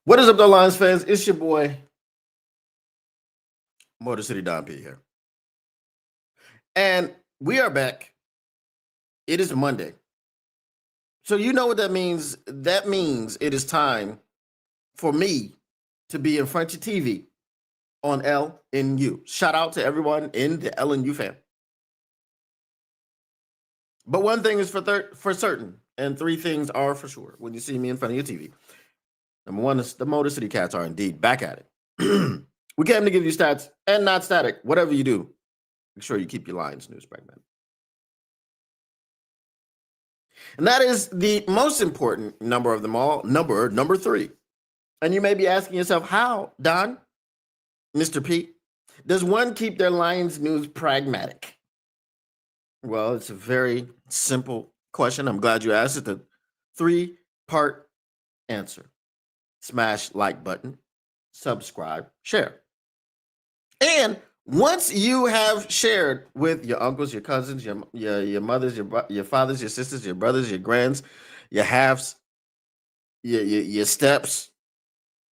What is up, though, Lions fans? It's your boy, Motor City Don P here. And we are back. It is Monday. So you know what that means? That means it is time for me to be in front of TV on LNU. Shout out to everyone in the LNU fan. But one thing is for certain, and three things are for sure when you see me in front of your TV. Number one is the Motor City Cats are indeed back at it. We came to give you stats and not static. Whatever you do, make sure you keep your Lions news pregnant. And that is the most important number of them all, number 3. And you may be asking yourself, how, Don, Mr. P, does one keep their Lions news pragmatic? Well, it's a very simple question. I'm glad you asked it. A 3-part answer. Smash like button, subscribe, share. And once you have shared with your uncles, your cousins, your mothers, your fathers, your sisters, your brothers, your grands, your halves, your steps,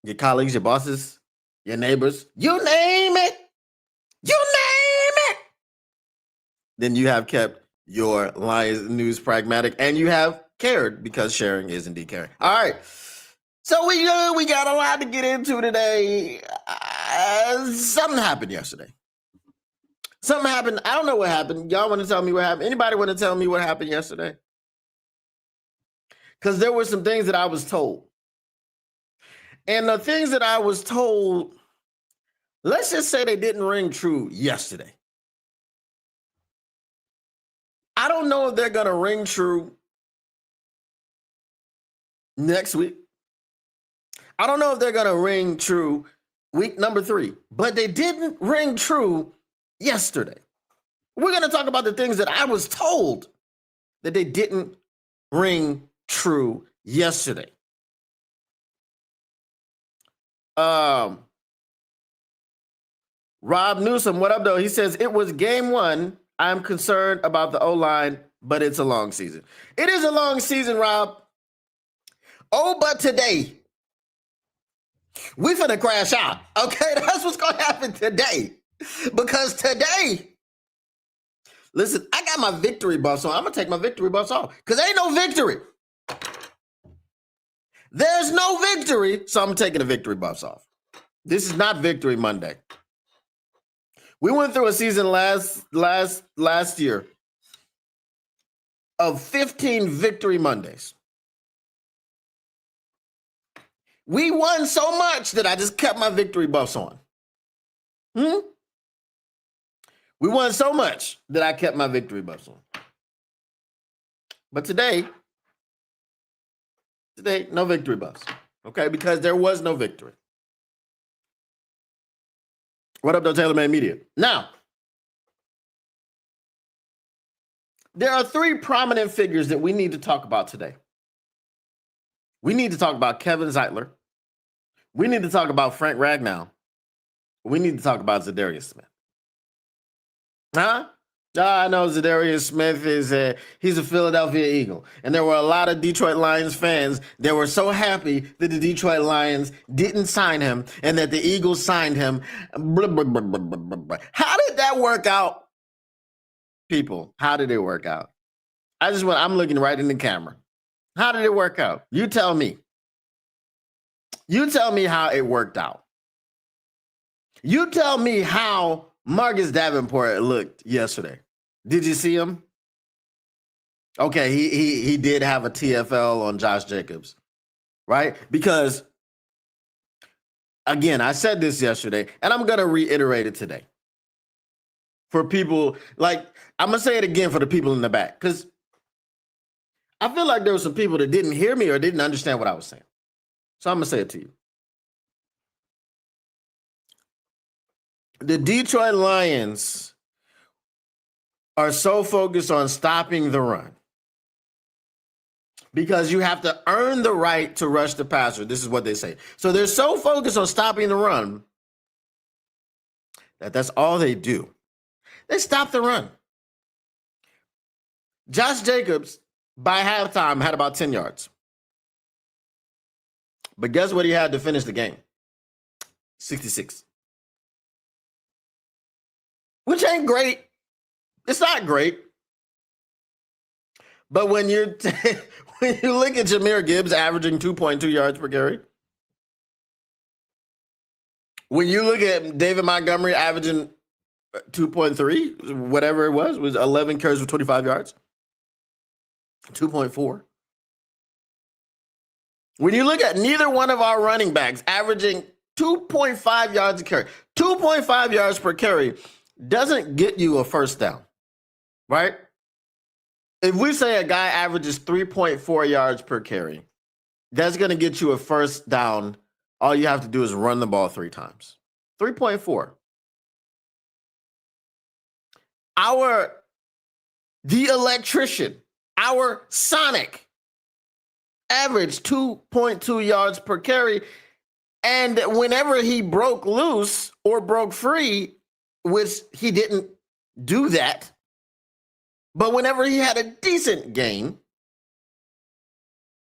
your colleagues, your bosses, your neighbors, you name it, then you have kept your Lions news pragmatic and you have cared, because sharing is indeed caring. All right. So we got a lot to get into today. Something happened yesterday. Something happened. I don't know what happened. Y'all want to tell me what happened? Anybody want to tell me what happened yesterday? Because there were some things that I was told. And the things that I was told, let's just say they didn't ring true yesterday. I don't know if they're going to ring true next week. I don't know if they're going to ring true week number 3, but they didn't ring true yesterday. We're going to talk about the things that I was told that they didn't ring true yesterday. Rob Newsom, what up, though? He says, it was game 1. I'm concerned about the O-line, but it's a long season. It is a long season, Rob. Oh, but today, we finna crash out, okay? That's what's gonna happen today. Because today, listen, I got my victory buffs on. I'm gonna take my victory buffs off, because ain't no victory. There's no victory, so I'm taking the victory buffs off. This is not Victory Monday. We went through a season last year of 15 Victory Mondays. We won so much that I just kept my victory buffs on. We won so much that I kept my victory buffs on. But today, no victory buffs. Okay, because there was no victory. What up, though, Taylor Made Media? Now, there are 3 prominent figures that we need to talk about today. We need to talk about Kevin Zeitler. We need to talk about Frank Ragnow. We need to talk about Za'Darius Smith. Huh? I know Za'Darius Smith he's a Philadelphia Eagle. And there were a lot of Detroit Lions fans that were so happy that the Detroit Lions didn't sign him and that the Eagles signed him. Blah, blah, blah, blah, blah, blah. How did that work out? People, how did it work out? I'm looking right in the camera. How did it work out? You tell me. You tell me how it worked out. You tell me how Marcus Davenport looked yesterday. Did you see him? Okay, he did have a TFL on Josh Jacobs, right? Because, again, I said this yesterday, and I'm going to reiterate it today. For people, I'm going to say it again for the people in the back, because I feel like there were some people that didn't hear me or didn't understand what I was saying. So I'm going to say it to you. The Detroit Lions are so focused on stopping the run because you have to earn the right to rush the passer. This is what they say. So they're so focused on stopping the run that's all they do. They stop the run. Josh Jacobs, by halftime, had about 10 yards. But guess what he had to finish the game? 66. Which ain't great. It's not great. But when you when you look at Jahmyr Gibbs averaging 2.2 yards per carry, when you look at David Montgomery averaging 2.3, whatever it was 11 carries for 25 yards, 2.4. When you look at neither one of our running backs averaging 2.5 yards a carry, 2.5 yards per carry doesn't get you a first down, right? If we say a guy averages 3.4 yards per carry, that's going to get you a first down. All you have to do is run the ball 3 times. 3.4. The electrician, our Sonic, averaged 2.2 yards per carry. And whenever he broke loose or broke free, which he didn't do that, but whenever he had a decent game,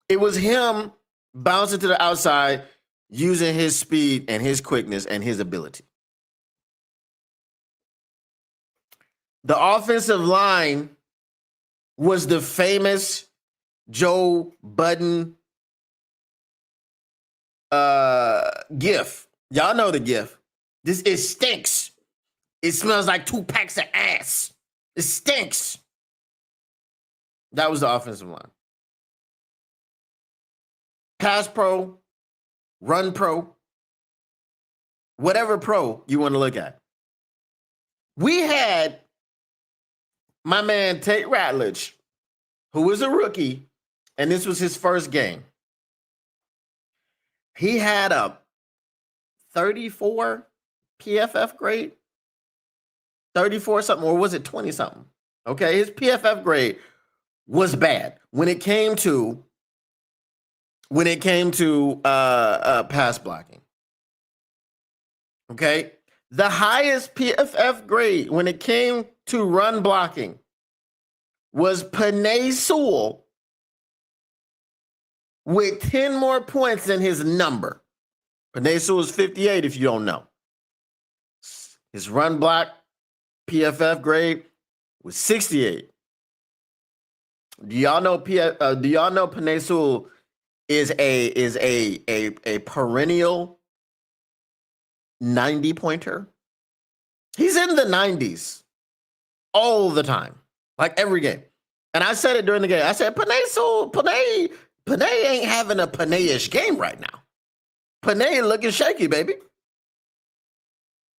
it was him bouncing to the outside, using his speed and his quickness and his ability. The offensive line was the famous Joe Budden gif. Y'all know the gif. It stinks. It smells like 2 packs of ass. It stinks. That was the offensive line. Pass pro, run pro, whatever pro you want to look at. We had my man Tate Ratledge, who was a rookie, and this was his first game. He had a 34 PFF grade, 34 something, or was it 20 something? Okay, his PFF grade was bad when it came to pass blocking. Okay, the highest PFF grade when it came to run blocking was Penei Sewell with 10 more points than his number. Penei Sewell is 58 if you don't know. His run block PFF grade was 68. Do y'all know Penei Sewell is a perennial 90 pointer? He's in the 90s all the time, like every game. And I said it during the game. I said Penei ain't having a Penei-ish game right now. Penei looking shaky, baby.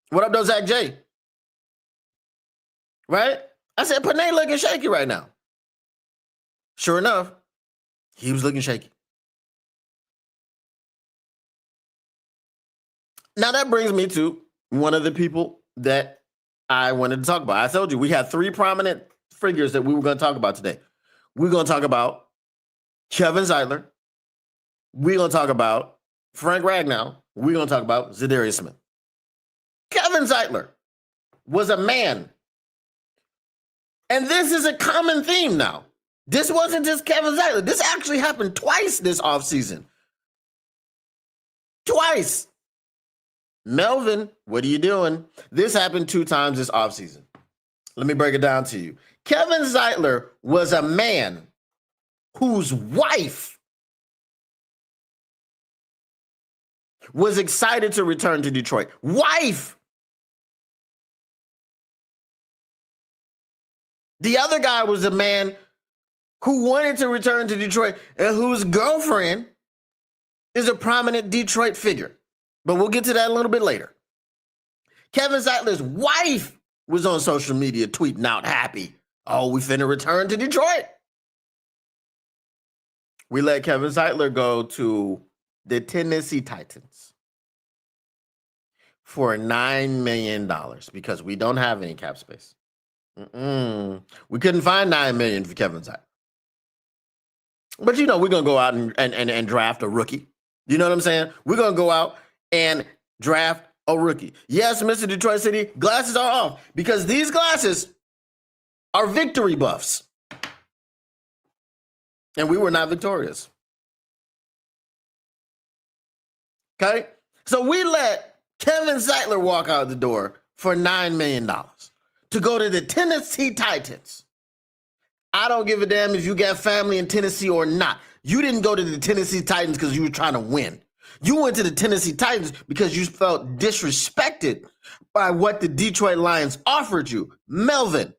What up, though, Zach J? Right? I said Penei looking shaky right now. Sure enough, he was looking shaky. Now that brings me to one of the people that I wanted to talk about. I told you we had 3 prominent figures that we were going to talk about today. We're going to talk about Kevin Zeitler. We're going to talk about Frank Ragnow. We're going to talk about Za'Darius Smith. Kevin Zeitler was a man. And this is a common theme now. This wasn't just Kevin Zeitler. This actually happened twice this offseason. Twice. Melvin, what are you doing? This happened 2 times this offseason. Let me break it down to you. Kevin Zeitler was a man whose wife was excited to return to Detroit. Wife! The other guy was a man who wanted to return to Detroit and whose girlfriend is a prominent Detroit figure. But we'll get to that a little bit later. Kevin Zeitler's wife was on social media tweeting out happy. Oh, we finna return to Detroit. We let Kevin Zeitler go to the Tennessee Titans for $9 million because we don't have any cap space. We couldn't find $9 million for Kevin Zeitler. But we're going to go out and draft a rookie. You know what I'm saying? We're going to go out and draft a rookie. Yes, Mr. Detroit City, glasses are off because these glasses are victory buffs. And we were not victorious. Okay? So we let Kevin Zeitler walk out the door for $9 million to go to the Tennessee Titans. I don't give a damn if you got family in Tennessee or not. You didn't go to the Tennessee Titans because you were trying to win. You went to the Tennessee Titans because you felt disrespected by what the Detroit Lions offered you. Melvin,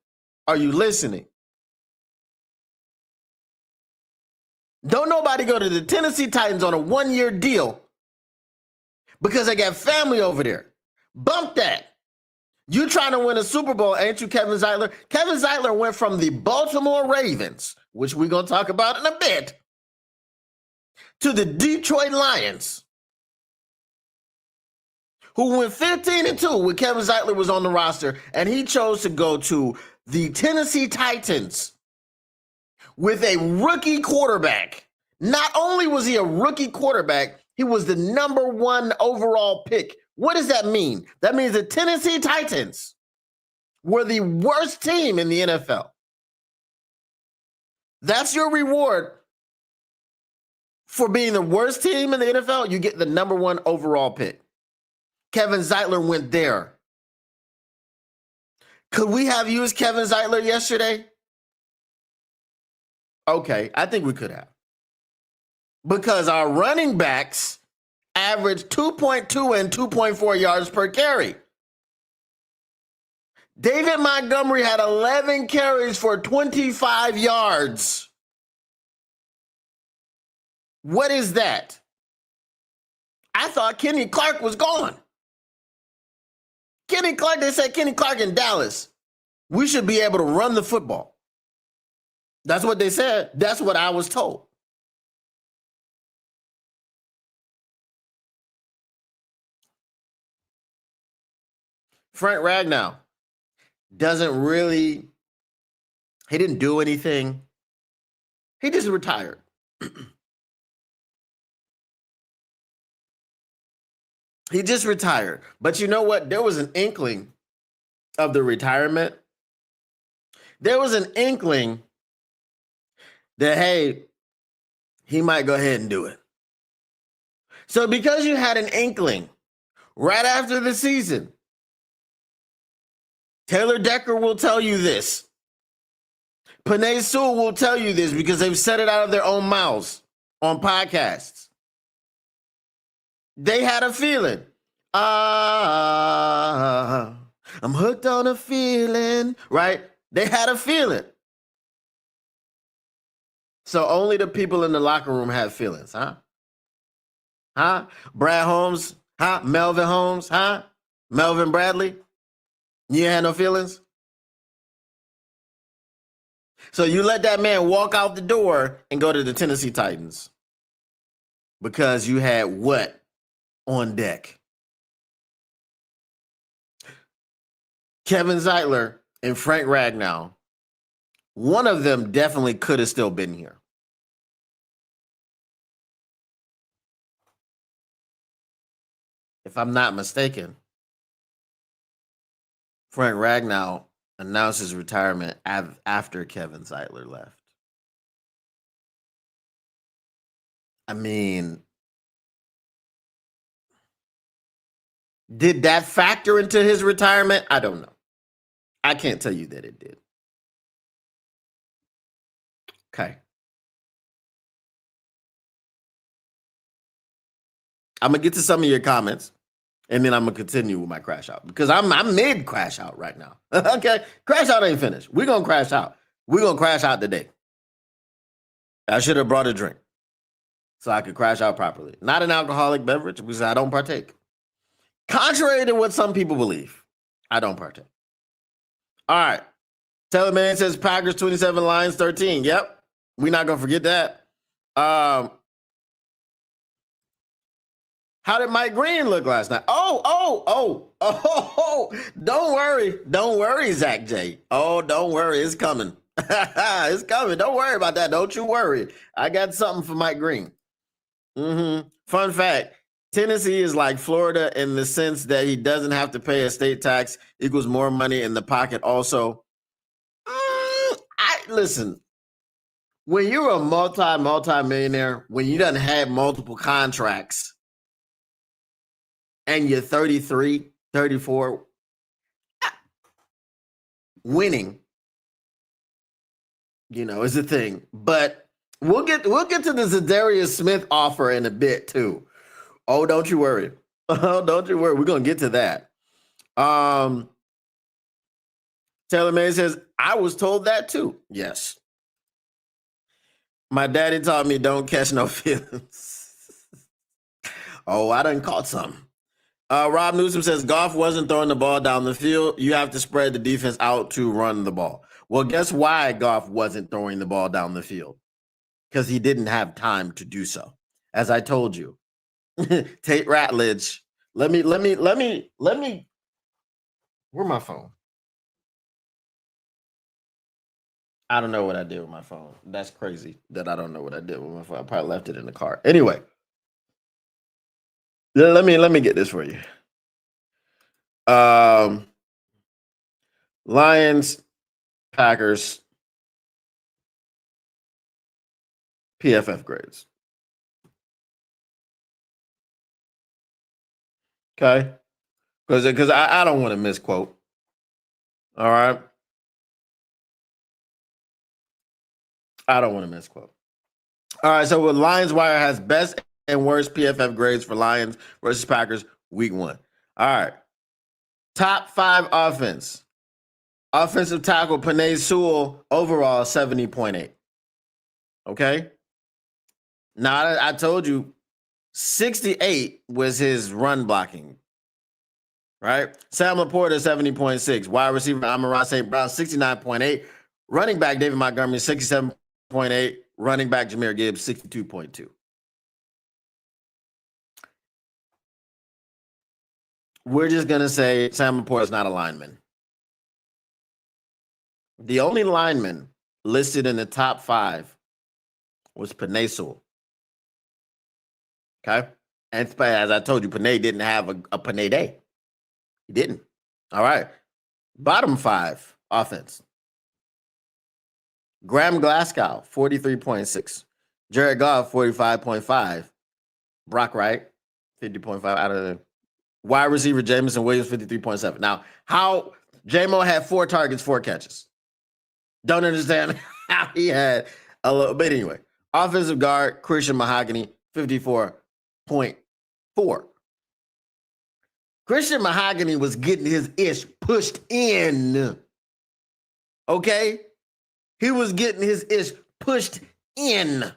are you listening? Don't nobody go to the Tennessee Titans on a 1-year deal because they got family over there. Bump that. You trying to win a Super Bowl, ain't you, Kevin Zeitler? Kevin Zeitler went from the Baltimore Ravens, which we're going to talk about in a bit, to the Detroit Lions, who went 15-2 when Kevin Zeitler was on the roster, and he chose to go to the Tennessee Titans with a rookie quarterback. Not only was he a rookie quarterback, he was the number 1 overall pick. What does that mean? That means the Tennessee Titans were the worst team in the NFL. That's your reward for being the worst team in the NFL. You get the number 1 overall pick. Kevin Zeitler went there. Could we have used Kevin Zeitler yesterday? Okay, I think we could have. Because our running backs averaged 2.2 and 2.4 yards per carry. David Montgomery had 11 carries for 25 yards. What is that? I thought Kenny Clark was gone. Kenny Clark, they said Kenny Clark in Dallas. We should be able to run the football. That's what they said. That's what I was told. Frank Ragnow doesn't really, he didn't do anything. He just retired. He just retired. But you know what? There was an inkling of the retirement. There was an inkling that, hey, he might go ahead and do it. So because you had an inkling right after the season, Taylor Decker will tell you this. Penei Sewell will tell you this because they've said it out of their own mouths on podcasts. They had a feeling. I'm hooked on a feeling, right? They had a feeling. So only the people in the locker room had feelings, huh? Huh? Brad Holmes, huh? Melvin Holmes, huh? Melvin Bradley? You had no feelings? So you let that man walk out the door and go to the Tennessee Titans because you had what on deck? Kevin Zeitler and Frank Ragnow. One of them definitely could have still been here. If I'm not mistaken, Frank Ragnow announced his retirement after Kevin Zeitler left. I mean, did that factor into his retirement? I don't know. I can't tell you that it did. Okay. I'm going to get to some of your comments, and then I'm going to continue with my crash out because I'm mid crash out right now. Okay? Crash out ain't finished. We're going to crash out. We're going to crash out today. I should have brought a drink so I could crash out properly. Not an alcoholic beverage because I don't partake. Contrary to what some people believe, I don't partake. All right. Taylor Man says Packers 27, Lions 13. Yep. We're not going to forget that. How did Mike Green look last night? Oh. Don't worry, Zach J. Oh, don't worry. It's coming. It's coming. Don't worry about that. Don't you worry. I got something for Mike Green. Fun fact. Tennessee is like Florida in the sense that he doesn't have to pay a state tax, equals more money in the pocket also. Listen, when you're a multi-millionaire, when you done had multiple contracts, and you're 33, 34, winning, is a thing. But we'll get to the Zadarius Smith offer in a bit too. Oh, don't you worry. Oh, don't you worry. We're gonna get to that. Taylor May says, I was told that too. Yes. My daddy taught me don't catch no feelings. Oh, I done caught some. Rob Newsom says Goff wasn't throwing the ball down the field. You have to spread the defense out to run the ball. Well, guess why Goff wasn't throwing the ball down the field? Because he didn't have time to do so. As I told you. Tate Ratledge. Let me. Where's my phone? I don't know what I did with my phone. That's crazy that I don't know what I did with my phone. I probably left it in the car. Anyway, let me get this for you. Lions, Packers, PFF grades. Okay, because I don't want to misquote. All right. I don't want to misquote. All right, so Lions Wire has best and worst PFF grades for Lions versus Packers week 1. All right. Top 5 offense. Offensive tackle Penei Sewell overall 70.8. Okay. Now I told you 68 was his run blocking. Right? Sam Laporta 70.6. Wide receiver Amon-Ra St. Brown 69.8. Running back David Montgomery 67.8. Running back Jahmyr Gibbs 62.2. We're just going to say Sam Laporta is not a lineman. The only lineman listed in the top 5 was Penei Sewell. Okay? And as I told you, Penei didn't have a Penei day. He didn't. All right. Bottom 5 offense. Graham Glasgow, 43.6. Jared Goff, 45.5. Brock Wright, 50.5 out of the wide receiver Jameson Williams, 53.7. Now, how J-Mo had 4 targets, 4 catches. Don't understand how he had a little bit anyway. Offensive guard, Christian Mahogany, 54.4. Christian Mahogany was getting his ish pushed in. Okay? He was getting his ish pushed in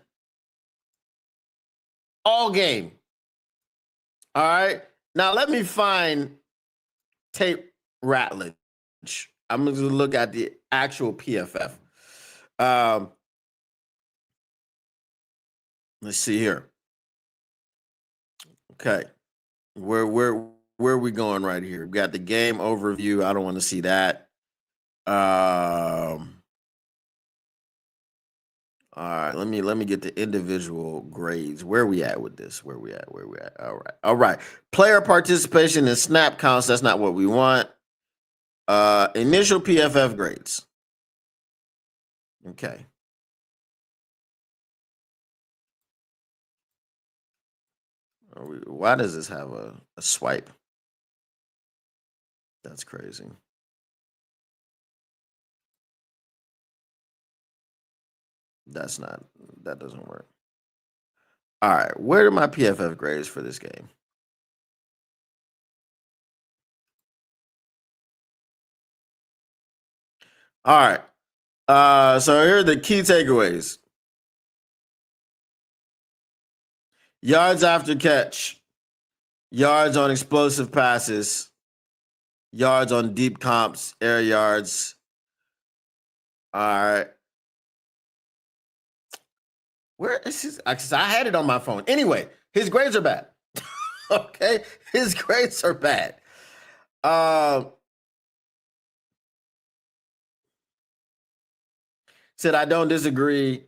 all game. All right. Now let me find Tate Ratledge. I'm going to look at the actual PFF. Let's see here. Okay. Where are we going right here? We got the game overview. I don't want to see that. All right, let me get the individual grades. Where are we at with this? Where we at? All right. Player participation and snap counts. That's not what we want. Initial PFF grades. Okay. Why does this have a swipe? That's crazy. That doesn't work. All right, where are my PFF grades for this game? All right. So here are the key takeaways. Yards after catch, yards on explosive passes, yards on deep comps, air yards. All right. Where is his? I had it on my phone. Anyway, his grades are bad. Okay, his grades are bad. Said I don't disagree.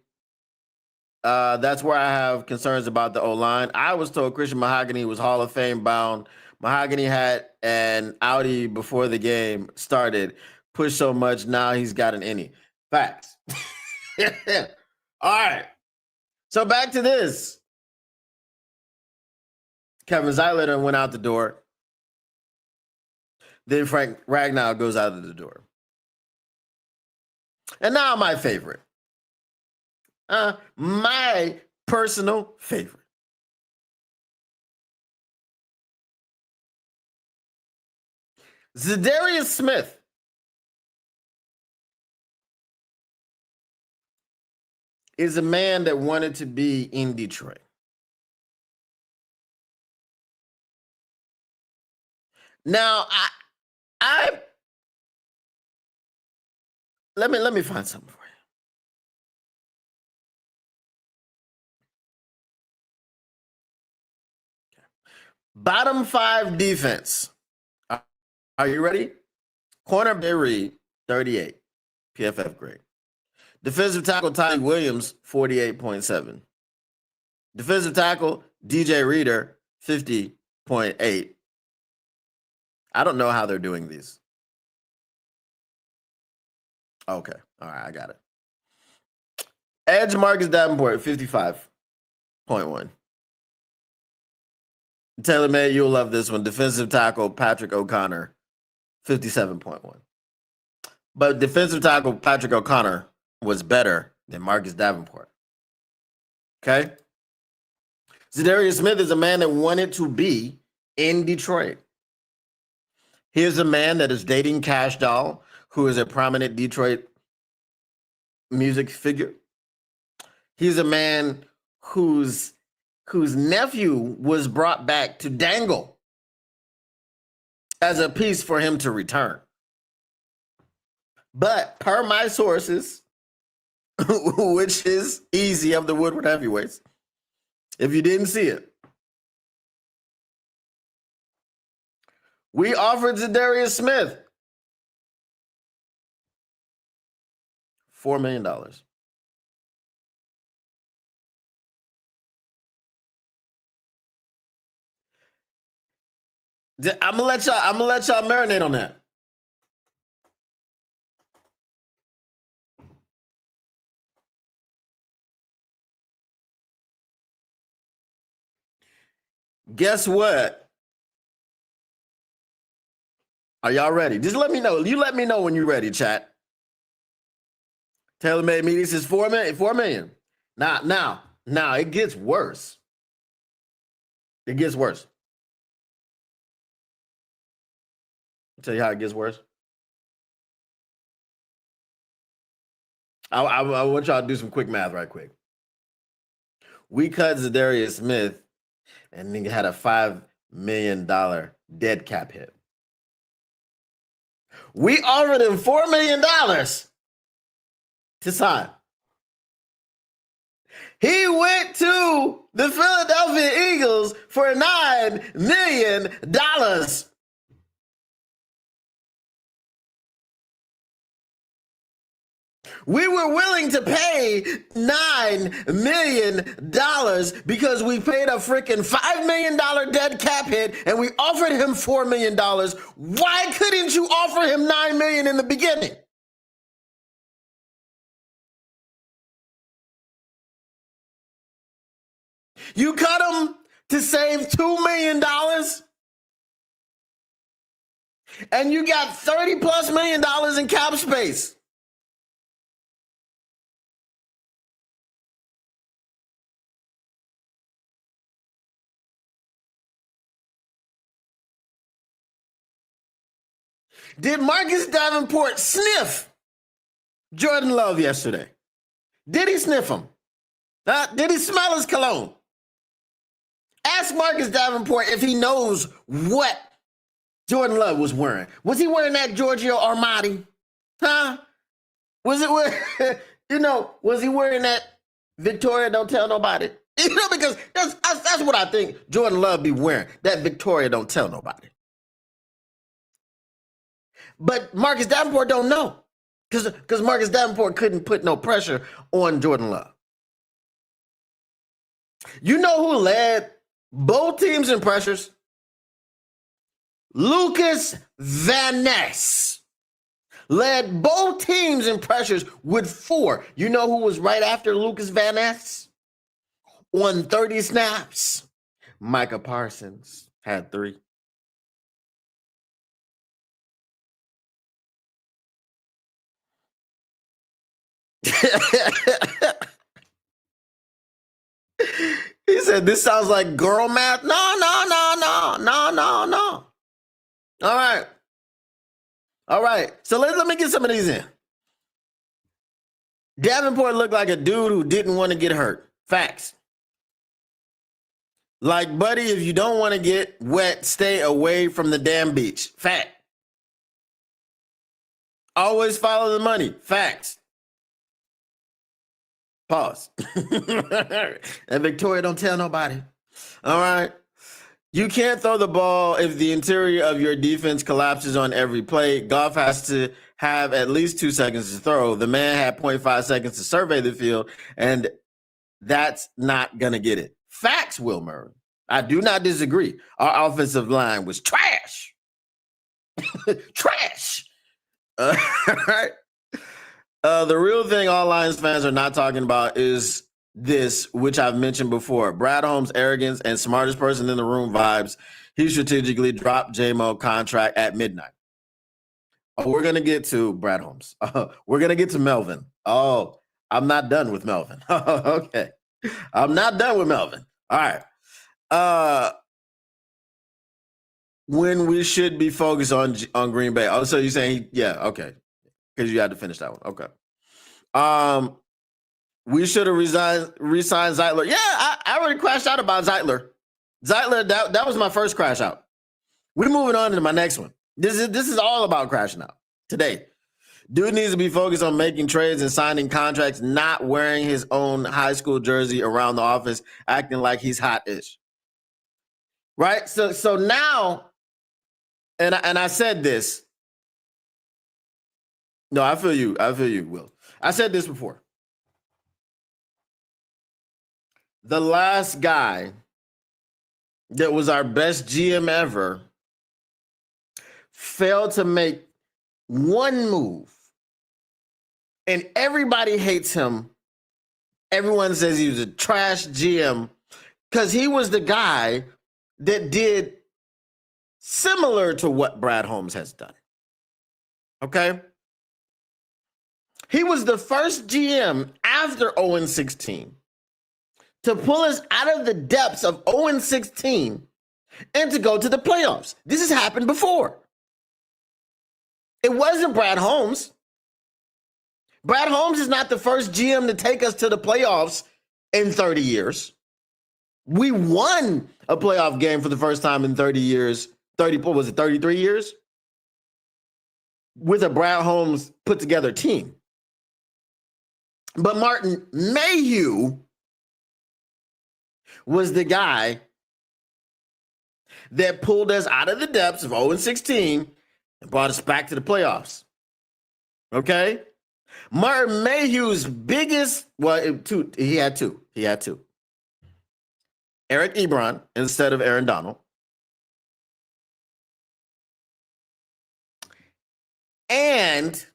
That's where I have concerns about the O-line. I was told Christian Mahogany was Hall of Fame bound. Mahogany had an Audi before the game started. Pushed so much, now he's got an innie. Facts. All right. So back to this. Kevin Zeitler went out the door. then Frank Ragnow goes out of the door. And now my favorite. My personal favorite. Za'Darius Smith. Is a man that wanted to be in Detroit. Now, I let me find something for you. Bottom 5 defense. Are you ready? Corner Bay Reed, 38, PFF grade. Defensive tackle Ty Williams, 48.7. Defensive tackle DJ Reader, 50.8. I don't know how they're doing these. Okay. All right, I got it. Edge Marcus Davenport, 55.1. Taylor May, you'll love this one. Defensive tackle Patrick O'Connor, 57.1. But defensive tackle Patrick O'Connor was better than Marcus Davenport. Okay? Za'Darius Smith is a man that wanted to be in Detroit. Here's a man that is dating Cash Doll, who is a prominent Detroit music figure. He's a man whose nephew was brought back to dangle as a piece for him to return. But per my sources, which is easy of the Woodward Heavyweights, if you didn't see it, we offered Za'Darius Smith $4 million. I'm gonna let y'all marinate on that. Guess what? Are y'all ready? Just let me know. You let me know when you're ready, chat. Taylor Made Media says $4 million. Now, it gets worse. It gets worse. I'll tell you how it gets worse. I want y'all to do some quick math right quick. We cut Za'Darius Smith and he had a $5 million dead cap hit. We offered him $4 million to sign. He went to the Philadelphia Eagles for $9 million. We were willing to pay $9 million because we paid a freaking $5 million dead cap hit and we offered him $4 million. Why couldn't you offer him $9 million in the beginning? You cut him to save $2 million and you got $30 plus million in cap space. Did Marcus Davenport sniff Jordan Love yesterday? Did he sniff him? Did he smell his cologne? Ask Marcus Davenport if he knows what Jordan Love was wearing. Was he wearing that Giorgio Armani? Huh? Was it was he wearing that Victoria Don't Tell Nobody? Because that's what I think Jordan Love be wearing. That Victoria Don't Tell Nobody. But Marcus Davenport don't know. Because Marcus Davenport couldn't put no pressure on Jordan Love. You know who led both teams in pressures? Lucas Van Ness led both teams in pressures with 4. You know who was right after Lucas Van Ness? On 30 snaps, Micah Parsons had 3. He said, "This sounds like girl math." No, no, no, no, no, no, no. All right. All right. So let me get some of these in. Davenport looked like a dude who didn't want to get hurt. Facts. Like, buddy, if you don't want to get wet, stay away from the damn beach. Fact. Always follow the money. Facts. Pause. And Victoria, don't tell nobody. All right. You can't throw the ball if the interior of your defense collapses on every play. Goff has to have at least 2 seconds to throw. The man had 0.5 seconds to survey the field, and that's not going to get it. Facts, Will Murray. I do not disagree. Our offensive line was trash. Trash. Right. The real thing all Lions fans are not talking about is this, which I've mentioned before. Brad Holmes' arrogance and smartest person in the room vibes. He strategically dropped J-Mo contract at midnight. Oh, we're going to get to Brad Holmes. We're going to get to Melvin. Oh, I'm not done with Melvin. Okay. I'm not done with Melvin. All right. When we should be focused on Green Bay. Oh, so you're saying, yeah, okay. Because you had to finish that one. Okay. We should have re-signed Zeitler. Yeah, I already crashed out about Zeitler. Zeitler, that was my first crash out. We're moving on to my next one. This is all about crashing out today. Dude needs to be focused on making trades and signing contracts, not wearing his own high school jersey around the office, acting like he's hot-ish. Right? So now, and I said this. No, I feel you. Will. I said this before. The last guy that was our best GM ever failed to make one move, and everybody hates him. Everyone says he was a trash GM because he was the guy that did similar to what Brad Holmes has done. Okay? He was the first GM after 0-16 to pull us out of the depths of 0-16 and to go to the playoffs. This has happened before. It wasn't Brad Holmes. Brad Holmes is not the first GM to take us to the playoffs in 30 years. We won a playoff game for the first time in 30 years. 33 years? With a Brad Holmes put together team. But Martin Mayhew was the guy that pulled us out of the depths of 0-16 and brought us back to the playoffs. Okay? Martin Mayhew's biggest, he had two. Eric Ebron instead of Aaron Donald. And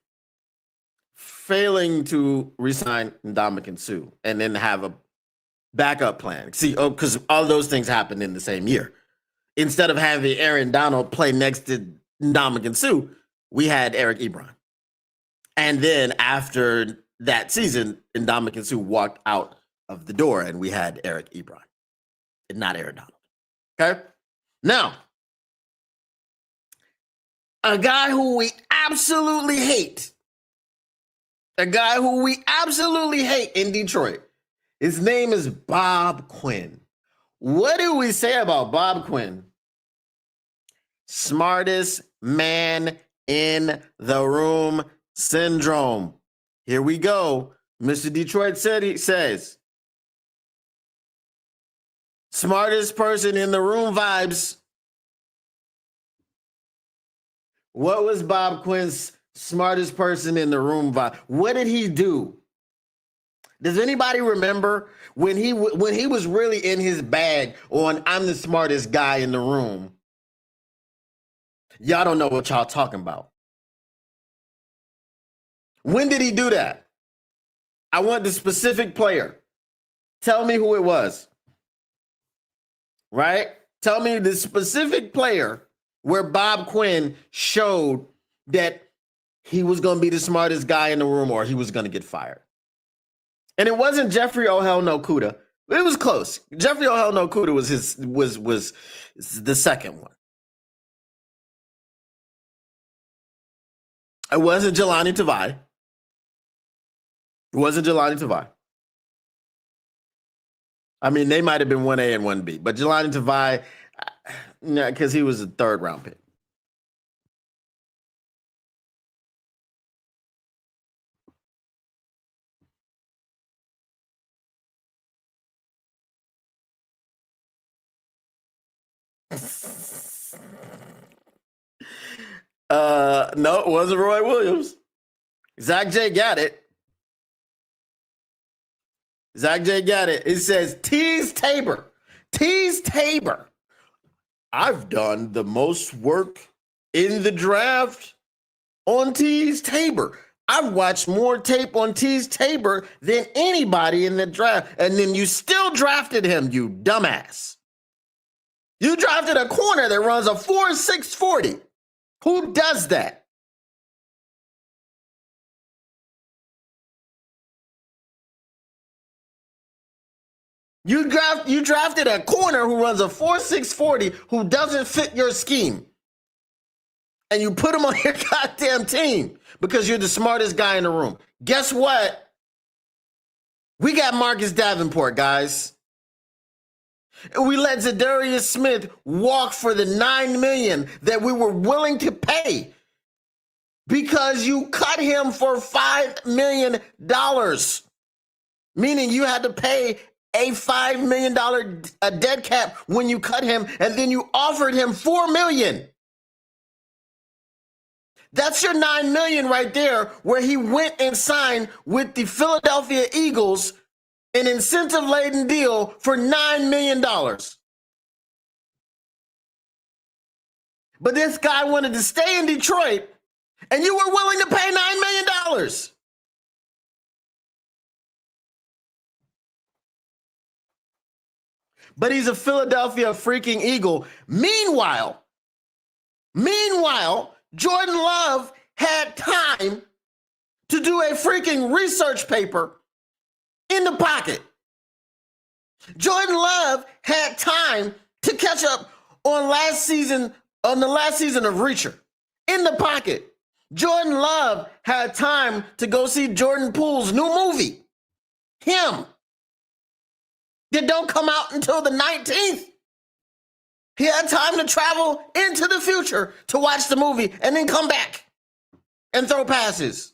failing to resign Ndamukong Suh and then have a backup plan. See, because all those things happened in the same year. Instead of having Aaron Donald play next to Ndamukong Suh, we had Eric Ebron. And then after that season, Ndamukong Suh walked out of the door and we had Eric Ebron and not Aaron Donald. Okay? Now, a guy who we absolutely hate. A guy who we absolutely hate in Detroit. His name is Bob Quinn. What do we say about Bob Quinn? Smartest man in the room syndrome. Here we go. Mr. Detroit says, smartest person in the room vibes. What was Bob Quinn's smartest person in the room vibe? What did he do? Does anybody remember when he was really in his bag on I'm the smartest guy in the room? Y'all don't know what y'all talking about. When did he do that? I want the specific player. Tell me who it was. Right? Tell me the specific player where Bob Quinn showed that he was going to be the smartest guy in the room or he was going to get fired. And it wasn't Jeffrey Oh Hell No Cuda. It was close. Jeffrey Oh Hell No Cuda was the second one. It wasn't Jelani Tavai. It wasn't Jelani Tavai. I mean, they might have been 1A and 1B, but Jelani Tavai, because he was a third round pick. No, it wasn't Roy Williams. Zach J got it. Zach J got it. It says Tease Tabor. Tease Tabor. I've done the most work in the draft on Tease Tabor. I've watched more tape on Tease Tabor than anybody in the draft. And then you still drafted him, you dumbass. You drafted a corner that runs a 4.6 40. Who does that? You drafted a corner who runs a 4.6 40 who doesn't fit your scheme. And you put him on your goddamn team because you're the smartest guy in the room. Guess what? We got Marcus Davenport, guys. And we let Zadarius Smith walk for the $9 million that we were willing to pay because you cut him for $5 million, meaning you had to pay a $5 million dead cap when you cut him, and then you offered him $4 million. That's your $9 million right there, where he went and signed with the Philadelphia Eagles, an incentive-laden deal for $9 million. But this guy wanted to stay in Detroit, and you were willing to pay $9 million. But he's a Philadelphia freaking Eagle. Meanwhile, Jordan Love had time to do a freaking research paper in the pocket. Jordan Love had time to catch up on the last season of Reacher in the pocket. Jordan Love had time to go see Jordan Poole's new movie, Him, that don't come out until the 19th. He had time to travel into the future to watch the movie and then come back and throw passes.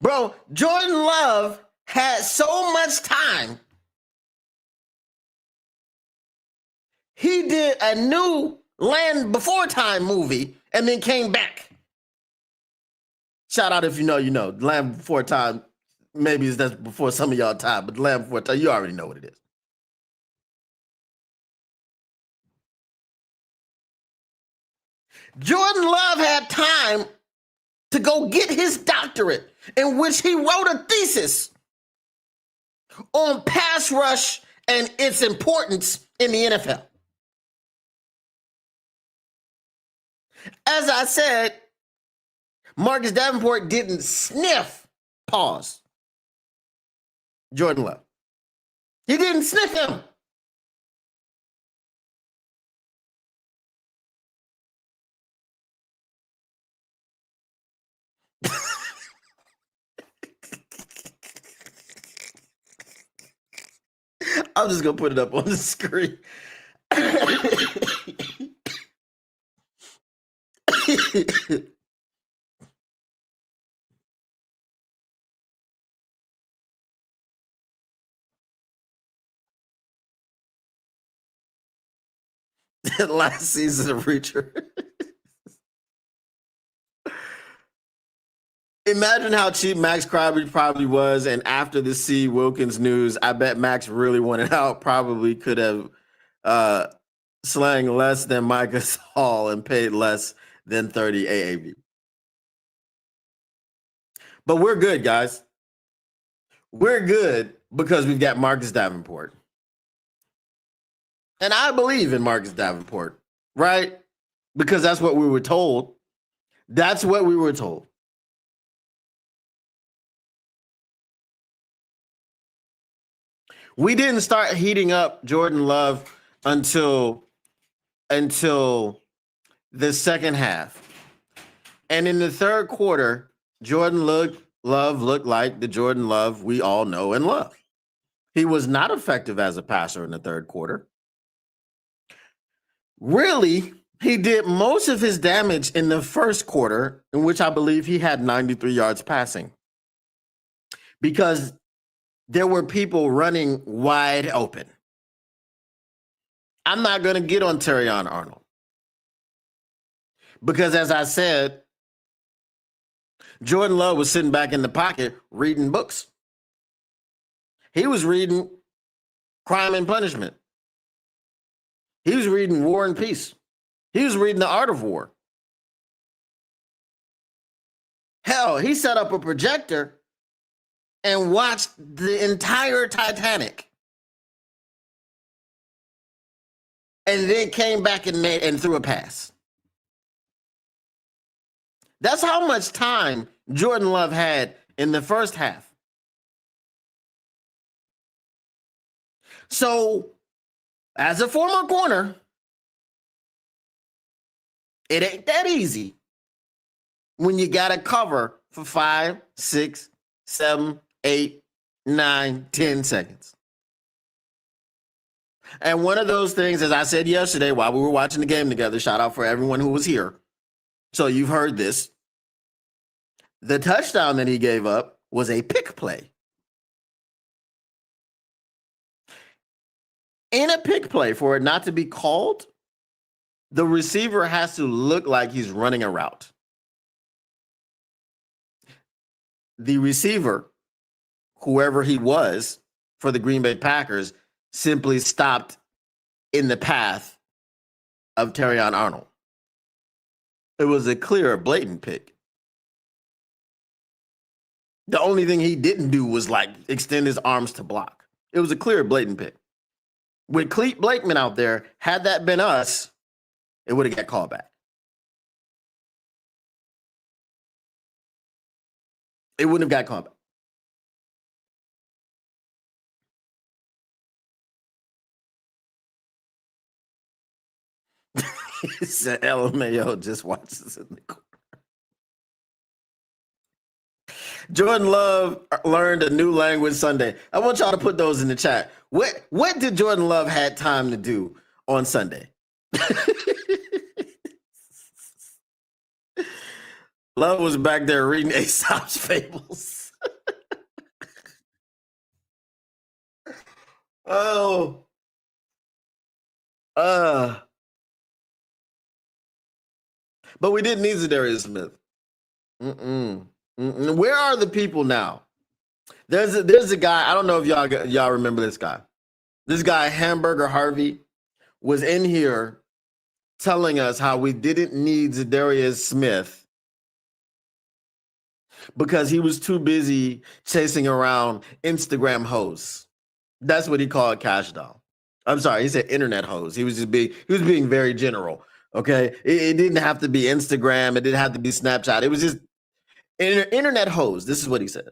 Bro, Jordan Love had so much time. He did a new Land Before Time movie and then came back. Shout out if you know, you know. Land Before Time, maybe that's before some of y'all time, but Land Before Time, you already know what it is. Jordan Love had time to go get his doctorate, in which he wrote a thesis on pass rush and its importance in the NFL. As I said, Marcus Davenport didn't sniff, pause, Jordan Love. He didn't sniff him. I'm just going to put it up on the screen. Last season of Reacher. Imagine how cheap Max Crosby probably was, and after the C. Wilkins news, I bet Max really wanted out. Probably could have slang less than Micah Hall and paid less than 30 AAV. But we're good, guys. We're good because we've got Marcus Davenport. And I believe in Marcus Davenport, right? Because that's what we were told. That's what we were told. We didn't start heating up Jordan Love until the second half. And in the third quarter, Love looked like the Jordan Love we all know and love. He was not effective as a passer in the third quarter. Really, he did most of his damage in the first quarter, in which I believe he had 93 yards passing. Because there were people running wide open. I'm not going to get on Terrion Arnold. Because as I said, Jordan Love was sitting back in the pocket reading books. He was reading Crime and Punishment. He was reading War and Peace. He was reading The Art of War. Hell, he set up a projector and watched the entire Titanic. And then came back and threw a pass. That's how much time Jordan Love had in the first half. So, as a former corner, it ain't that easy when you got to cover for 5, 6, 7, 8, 9, 10 seconds. And one of those things, as I said yesterday while we were watching the game together, shout out for everyone who was here. So you've heard this. The touchdown that he gave up was a pick play. In a pick play, for it not to be called, the receiver has to look like he's running a route. The receiver, whoever he was for the Green Bay Packers, simply stopped in the path of Terrion Arnold. It was a clear, blatant pick. The only thing he didn't do was like extend his arms to block. It was a clear, blatant pick. With Clete Blakeman out there, had that been us, it would have got called back. It wouldn't have got called back. He said LMAO just watches in the corner. Jordan Love learned a new language Sunday. I want y'all to put those in the chat. What did Jordan Love had time to do on Sunday? Love was back there reading Aesop's fables. Oh. But we didn't need Zadarius Smith. Where are the people now? There's a guy. I don't know if y'all remember this guy. This guy, Hamburger Harvey, was in here telling us how we didn't need Zadarius Smith because he was too busy chasing around Instagram hoes. That's what he called Cash Doll. I'm sorry, he said internet hoes. He was being very general. Okay, it didn't have to be Instagram. It didn't have to be Snapchat. It was just internet hoes. This is what he said.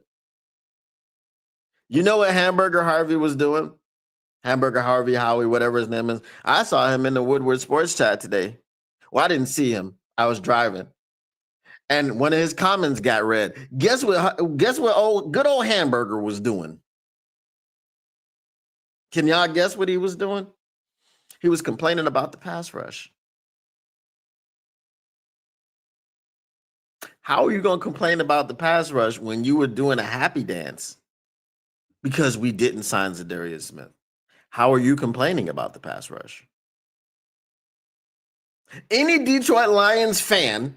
You know what Hamburger Harvey was doing? Hamburger Harvey, Howie, whatever his name is. I saw him in the Woodward Sports Chat today. Well, I didn't see him. I was driving. And one of his comments got read. Guess what good old Hamburger was doing? Can y'all guess what he was doing? He was complaining about the pass rush. How are you going to complain about the pass rush when you were doing a happy dance because we didn't sign Zadarius Smith? How are you complaining about the pass rush? Any Detroit Lions fan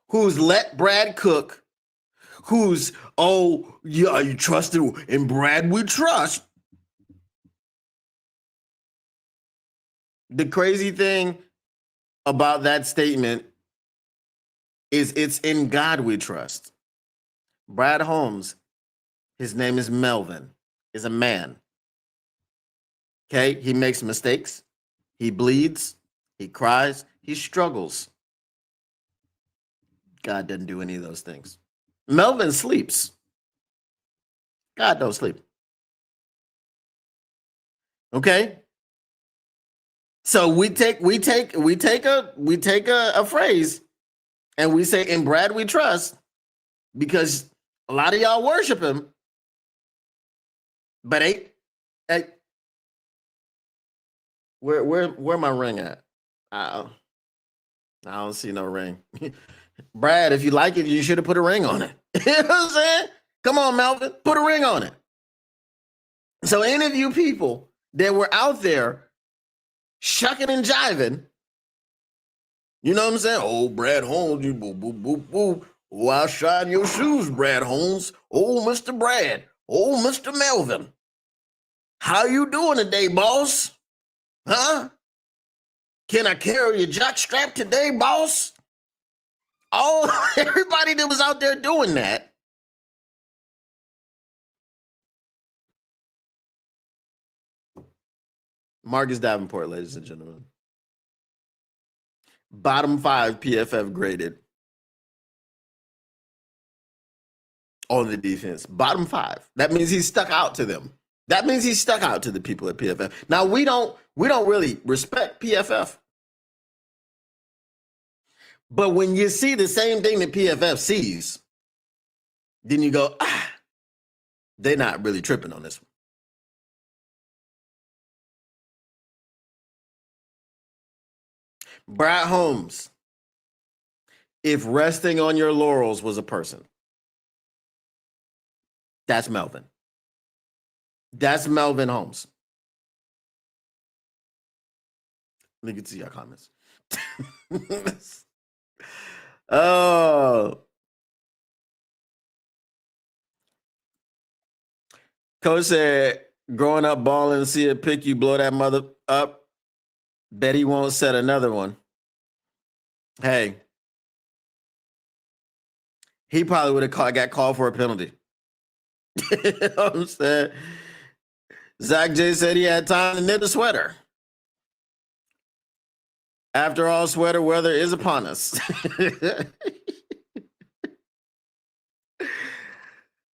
who's let Brad cook, who's, oh, yeah, you trusted in Brad, we trust. The crazy thing about that statement is it's in God we trust. Brad Holmes, his name is Melvin, is a man. Okay, he makes mistakes, he bleeds, he cries, he struggles. God doesn't do any of those things. Melvin sleeps. God don't sleep. Okay. So we take a phrase and we say, "In Brad we trust," because a lot of y'all worship him, but where my ring at? I don't see no ring. Brad, if you like it, you should have put a ring on it. You know what I'm saying? Come on, Melvin, put a ring on it. So any of you people that were out there shucking and jiving, you know what I'm saying? Oh, Brad Holmes, you boo, boo, boo, boo. Oh, I'll shine your shoes, Brad Holmes. Oh, Mr. Brad. Oh, Mr. Melvin. How you doing today, boss? Huh? Can I carry your jock strap today, boss? Oh, everybody that was out there doing that. Marcus Davenport, ladies and gentlemen. Bottom 5 PFF graded on the defense. Bottom 5. That means he stuck out to them. That means he stuck out to the people at PFF. Now we don't really respect PFF. But when you see the same thing that PFF sees, then you go, they're not really tripping on this one. Brad Holmes, if resting on your laurels was a person, that's Melvin. That's Melvin Holmes. Let me get to your comments. Oh. Coach said, growing up balling, see a pick, you blow that mother up. Bet he won't set another one. Hey, he probably would have got called for a penalty. You know what I'm saying? Zach J said he had time to knit a sweater. After all, sweater weather is upon us.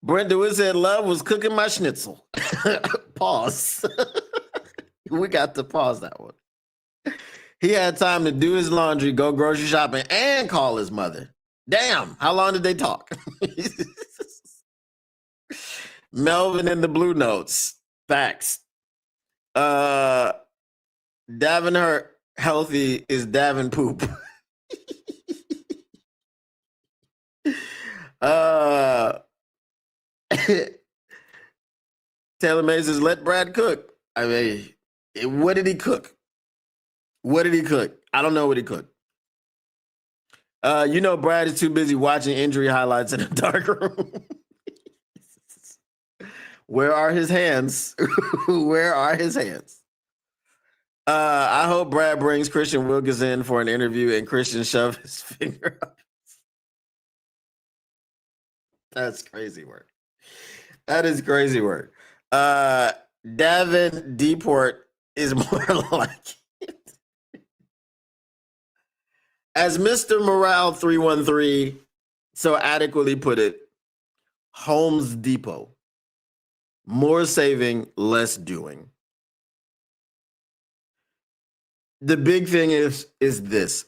Brent DeWitt said, love was cooking my schnitzel. Pause. We got to pause that one. He had time to do his laundry, go grocery shopping, and call his mother. Damn, how long did they talk? Melvin in the Blue Notes. Facts. Davin Hurt healthy is Davin poop. Taylor May says, let Brad cook. I mean, what did he cook? What did he cook? I don't know what he cooked. You know, Brad is too busy watching injury highlights in a dark room. Where are his hands? Where are his hands? I hope Brad brings Christian Wilkins in for an interview and Christian shove his finger up. That's crazy work. That is crazy work. Davin Deport is more like it. As Mr. Morale 313 so adequately put it, Homes Depot. More saving, less doing. The big thing is this.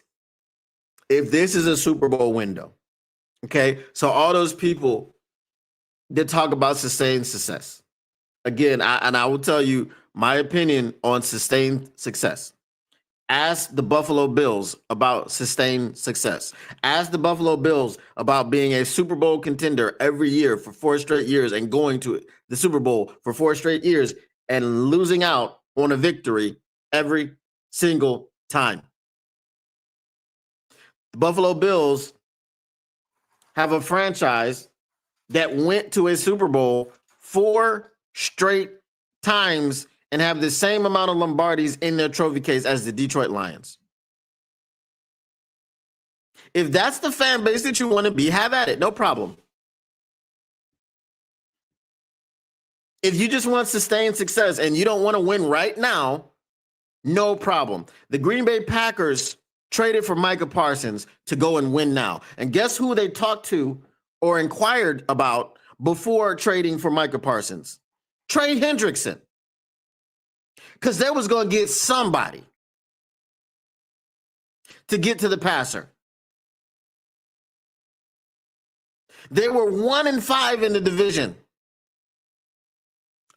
If this is a Super Bowl window, okay, so all those people that talk about sustained success, again, I will tell you my opinion on sustained success. Ask the Buffalo Bills about sustained success. Ask the Buffalo Bills about being a Super Bowl contender every year for 4 straight years and going to the Super Bowl for 4 straight years and losing out on a victory every single time. The Buffalo Bills have a franchise that went to a Super Bowl 4 straight times and have the same amount of Lombardis in their trophy case as the Detroit Lions. If that's the fan base that you want to be, have at it. No problem. If you just want sustained success and you don't want to win right now, no problem. The Green Bay Packers traded for Micah Parsons to go and win now. And guess who they talked to or inquired about before trading for Micah Parsons? Trey Hendrickson. Because they was going to get somebody to get to the passer. They were 1-5 in the division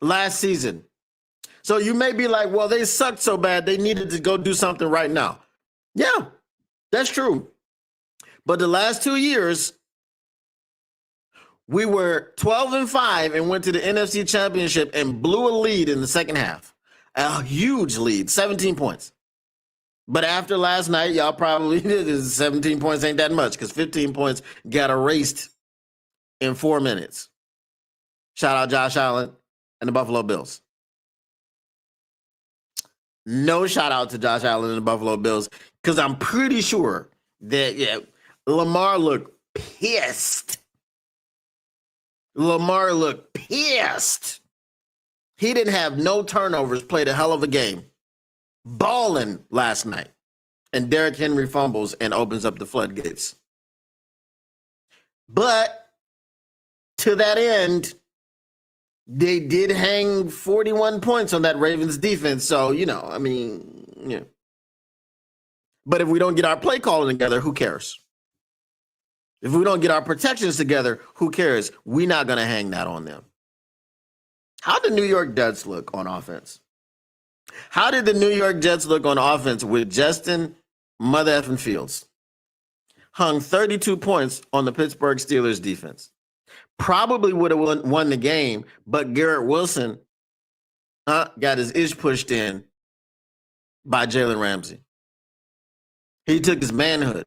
last season. So you may be like, well, they sucked so bad they needed to go do something right now. Yeah, that's true. But the last 2 years, we were 12-5 and went to the NFC Championship and blew a lead in the second half. A huge lead, 17 points. But after last night, y'all probably 17 points ain't that much because 15 points got erased in 4 minutes. Shout out Josh Allen and the Buffalo Bills. No shout out to Josh Allen and the Buffalo Bills because I'm pretty sure that Lamar looked pissed. Lamar looked pissed. He didn't have no turnovers, played a hell of a game. Balling last night. And Derrick Henry fumbles and opens up the floodgates. But to that end, they did hang 41 points on that Ravens defense. So, But if we don't get our play calling together, who cares? If we don't get our protections together, who cares? We're not going to hang that on them. How did New York Jets look on offense? How did the New York Jets look on offense with Justin Mother effing Fields? Hung 32 points on the Pittsburgh Steelers defense. Probably would have won the game, but Garrett Wilson got his ish pushed in by Jalen Ramsey. He took his manhood.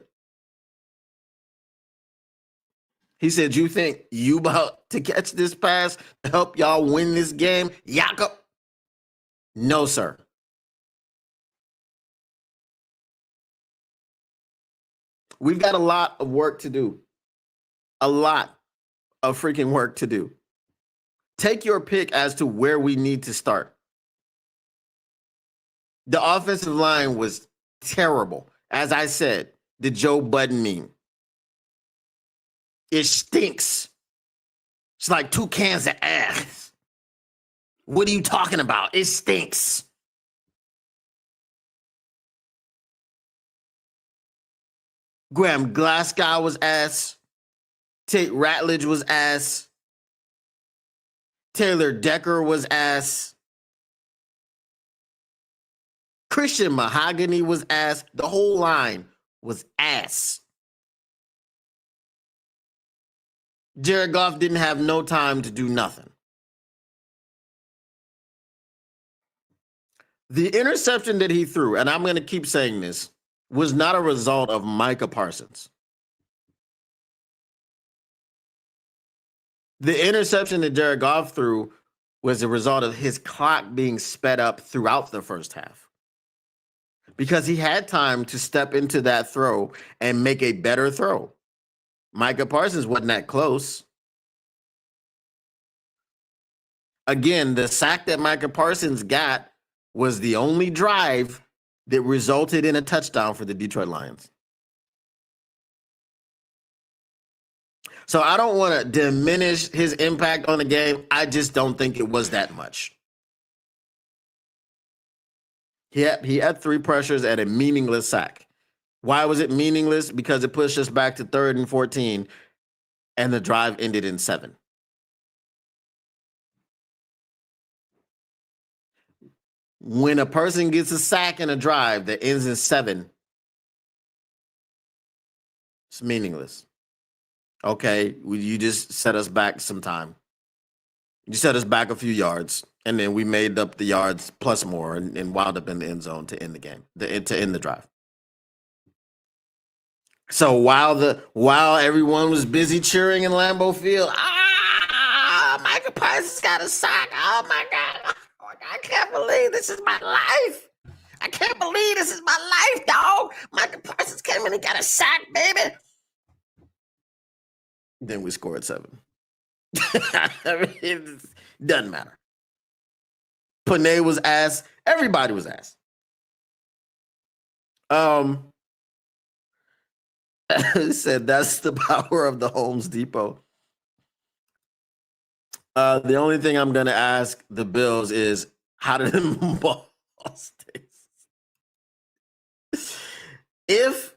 He said, you think you about to catch this pass to help y'all win this game, Jakob? No, sir. We've got a lot of work to do. A lot of freaking work to do. Take your pick as to where we need to start. The offensive line was terrible. As I said, the Joe Budden meme. It stinks. It's like 2 cans of ass. What are you talking about? It stinks. Graham Glasgow was ass. Tate Ratledge was ass. Taylor Decker was ass. Christian Mahogany was ass. The whole line was ass. Jared Goff didn't have no time to do nothing. The interception that he threw, and I'm going to keep saying this, was not a result of Micah Parsons. The interception that Jared Goff threw was a result of his clock being sped up throughout the first half. Because he had time to step into that throw and make a better throw. Micah Parsons wasn't that close. Again, the sack that Micah Parsons got was the only drive that resulted in a touchdown for the Detroit Lions. So I don't want to diminish his impact on the game. I just don't think it was that much. He had 3 pressures at a meaningless sack. Why was it meaningless? Because it pushed us back to 3rd and 14, and the drive ended in 7. When a person gets a sack in a drive that ends in 7, it's meaningless. Okay, you just set us back some time. You set us back a few yards, and then we made up the yards plus more and wound up in the end zone to end the game, to end the drive. So while everyone was busy cheering in Lambeau Field, Micah Parsons got a sack. Oh my God. I can't believe this is my life. I can't believe this is my life, dog. Micah Parsons came in and got a sack, baby. Then we scored 7. I mean, it doesn't matter. Panay was ass. Everybody was ass. Said that's the power of the Homes Depot. The only thing I'm gonna ask the Bills is how did them balls taste? If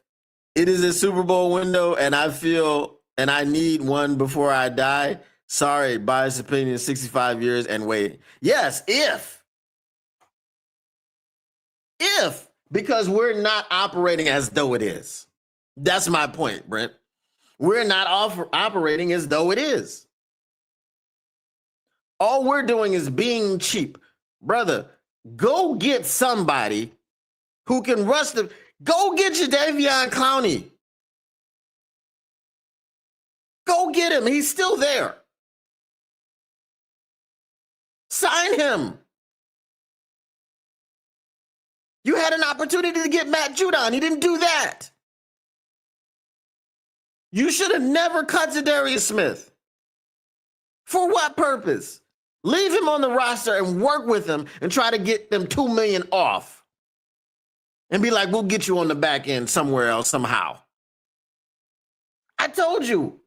it is a Super Bowl window and I feel and I need one before I die, sorry, biased opinion, 65 years and wait. Yes, if, because we're not operating as though it is. That's my point, Brent. We're not operating as though it is. All we're doing is being cheap. Brother, go get somebody who can rush the. Go get Jadeveon Clowney. Go get him. He's still there. Sign him. You had an opportunity to get Matt Judon. He didn't do that. You should have never cut Zadarius Smith. For what purpose? Leave him on the roster and work with him and try to get them $2 million off. And be like, we'll get you on the back end somewhere else somehow. I told you.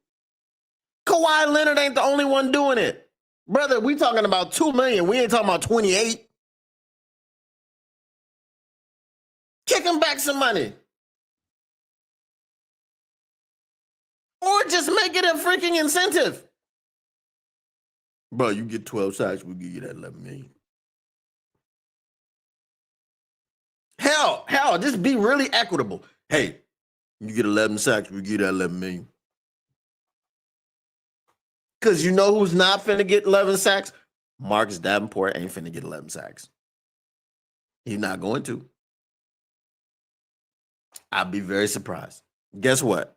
Kawhi Leonard ain't the only one doing it. Brother, we talking about $2 million. We ain't talking about 28. Kick him back some money. Or just make it a freaking incentive. Bro, you get 12 sacks, we'll give you that 11 million. Hell, just be really equitable. Hey, you get 11 sacks, we'll give you that 11 million. Because you know who's not finna get 11 sacks? Marcus Davenport ain't finna get 11 sacks. He's not going to. I'd be very surprised. Guess what?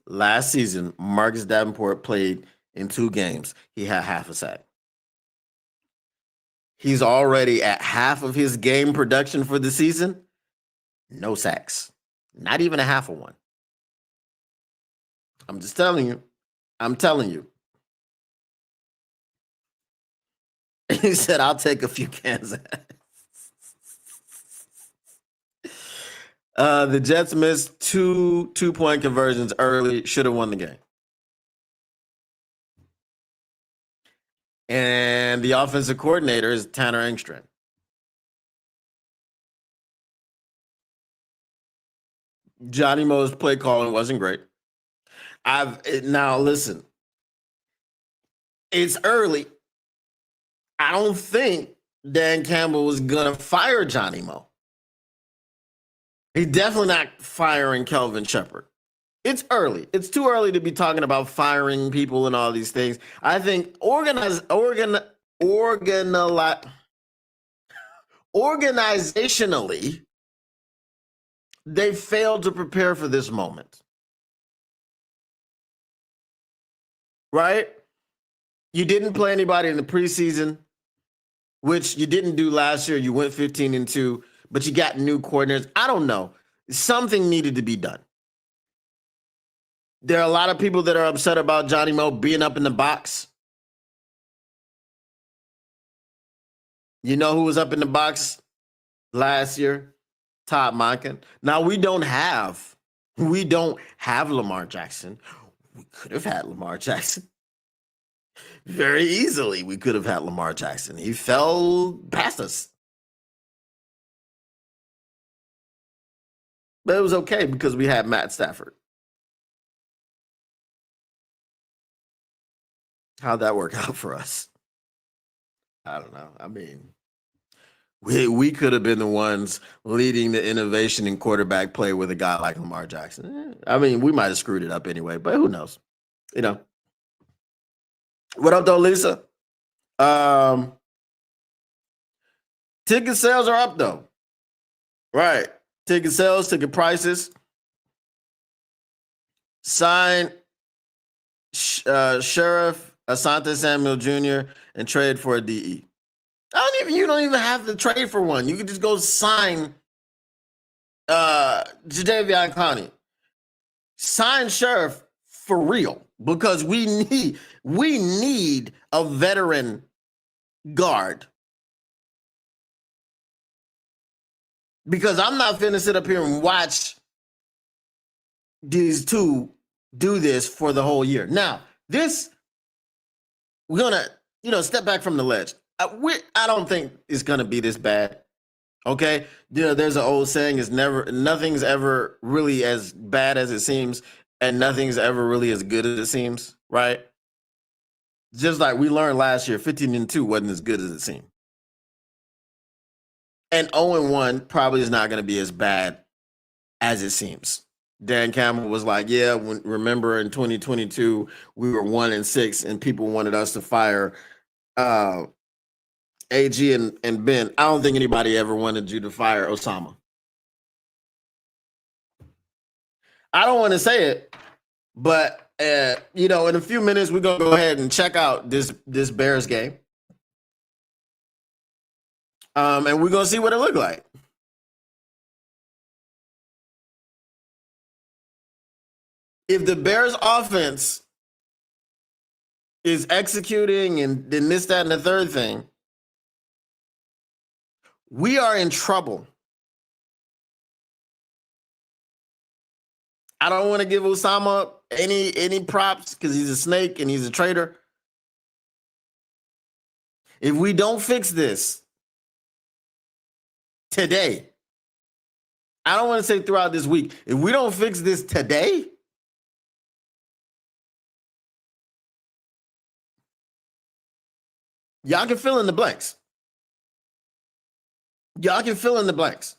Last season, Marcus Davenport played in 2 games. He had half a sack. He's already at half of his game production for the season. No sacks. Not even a half of one. I'm just telling you. I'm telling you. He said, I'll take a few cans. The Jets missed 2 2-point conversions early. Should have won the game. And the offensive coordinator is Tanner Engstrand. Johnny Mo's play calling wasn't great. Now listen. It's early. I don't think Dan Campbell was gonna fire Johnny Mo. He's definitely not firing Kelvin Shepard. It's early. It's too early to be talking about firing people and all these things. I think organizationally, they failed to prepare for this moment. Right? You didn't play anybody in the preseason, which you didn't do last year. You went 15-2, but you got new coordinators. I don't know. Something needed to be done. There are a lot of people that are upset about Johnny Mo being up in the box. You know who was up in the box last year? Todd Monken. Now we don't have Lamar Jackson. We could have had Lamar Jackson. Very easily, we could have had Lamar Jackson. He fell past us. But it was okay because we had Matt Stafford. How'd that work out for us? I don't know. I mean, we could have been the ones leading the innovation in quarterback play with a guy like Lamar Jackson. I mean, we might have screwed it up anyway, but who knows? You know. What up, though, Lisa? Ticket sales are up, though. Right. Ticket sales, ticket prices. Sign Sheriff Asante Samuel Jr. and trade for a DE. You don't even have to trade for one. You can just go sign Jadeveon Clowney. Sign Sheriff for real because we need a veteran guard. Because I'm not finna sit up here and watch these two do this for the whole year. Now, we're gonna step back from the ledge. I don't think it's gonna be this bad. Okay, there's an old saying: nothing's ever really as bad as it seems, and nothing's ever really as good as it seems. Right? Just like we learned last year, 15-2 wasn't as good as it seemed, and 0-1 probably is not going to be as bad as it seems. Dan Campbell was like, "Yeah, remember in 2022 we were 1-6, and people wanted us to fire AG and Ben. I don't think anybody ever wanted you to fire Osama. I don't want to say it, but in a few minutes we're gonna go ahead and check out this Bears game, and we're gonna see what it looked like. If the Bears offense is executing and then this, that, and the third thing, we are in trouble. I don't want to give Osama any props because he's a snake and he's a traitor. If we don't fix this today, I don't want to say throughout this week. If we don't fix this today, y'all can fill in the blanks. Y'all can fill in the blanks.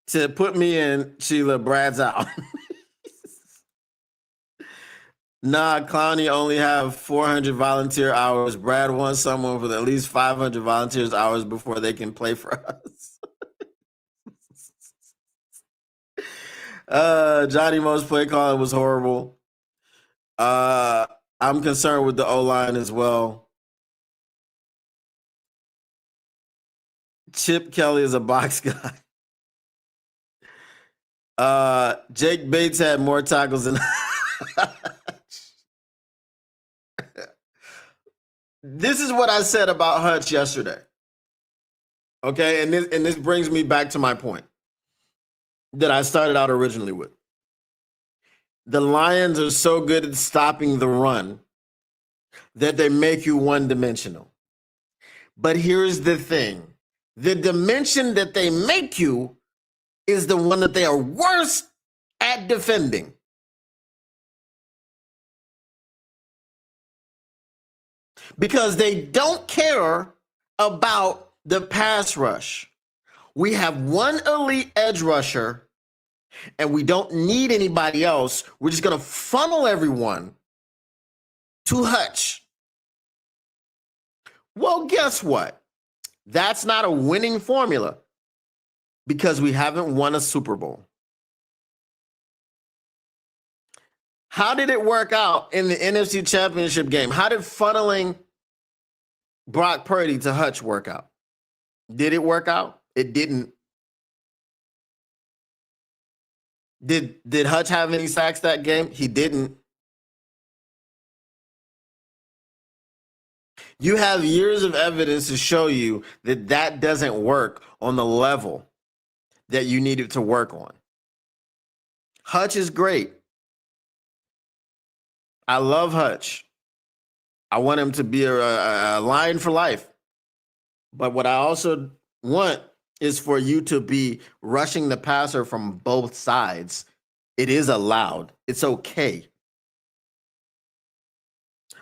To put me in, Sheila, Brad's out. Nah, Clowney only have 400 volunteer hours. Brad wants someone with at least 500 volunteers hours before they can play for us. Johnny Mo's play calling was horrible. I'm concerned with the O-line as well. Chip Kelly is a box guy. Jake Bates had more tackles than This is what I said about Hutch yesterday. Okay, and this brings me back to my point that I started out originally with. The Lions are so good at stopping the run that they make you one-dimensional. But here's the thing. The dimension that they make you is the one that they are worst at defending. Because they don't care about the pass rush. We have one elite edge rusher, and we don't need anybody else. We're just going to funnel everyone to Hutch. Well, guess what? That's not a winning formula because we haven't won a Super Bowl. How did it work out in the NFC Championship game? How did funneling Brock Purdy to Hutch work out? Did it work out? It didn't. Did Hutch have any sacks that game? He didn't. You have years of evidence to show you that that doesn't work on the level that you need it to work on. Hutch is great. I love Hutch. I want him to be a Lion for life. But what I also want is for you to be rushing the passer from both sides. It is allowed. It's okay.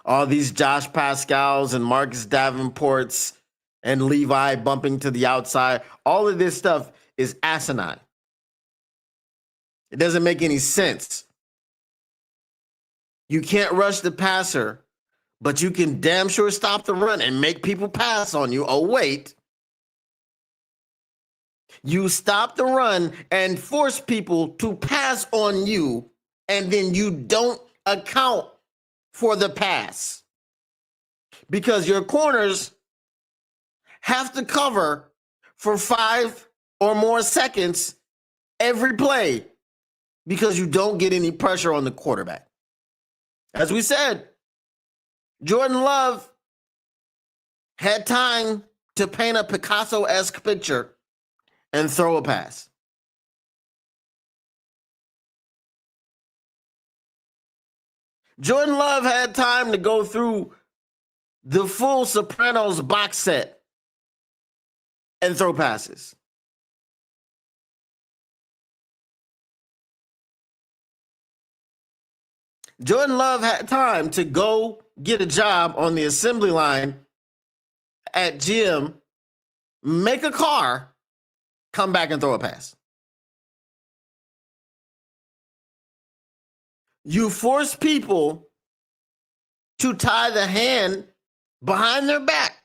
All these Josh Pascals and Marcus Davenports and Levi bumping to the outside, all of this stuff is asinine. It doesn't make any sense. You can't rush the passer, but you can damn sure stop the run and make people pass on you. Oh, wait. You stop the run and force people to pass on you, and then you don't account for the pass because your corners have to cover for 5 or more seconds every play because you don't get any pressure on the quarterback. As we said, Jordan Love had time to paint a Picasso-esque picture and throw a pass. Jordan Love had time to go through the full Sopranos box set and throw passes. Jordan Love had time to go get a job on the assembly line at GM, make a car, come back and throw a pass. You force people to tie the hand behind their back,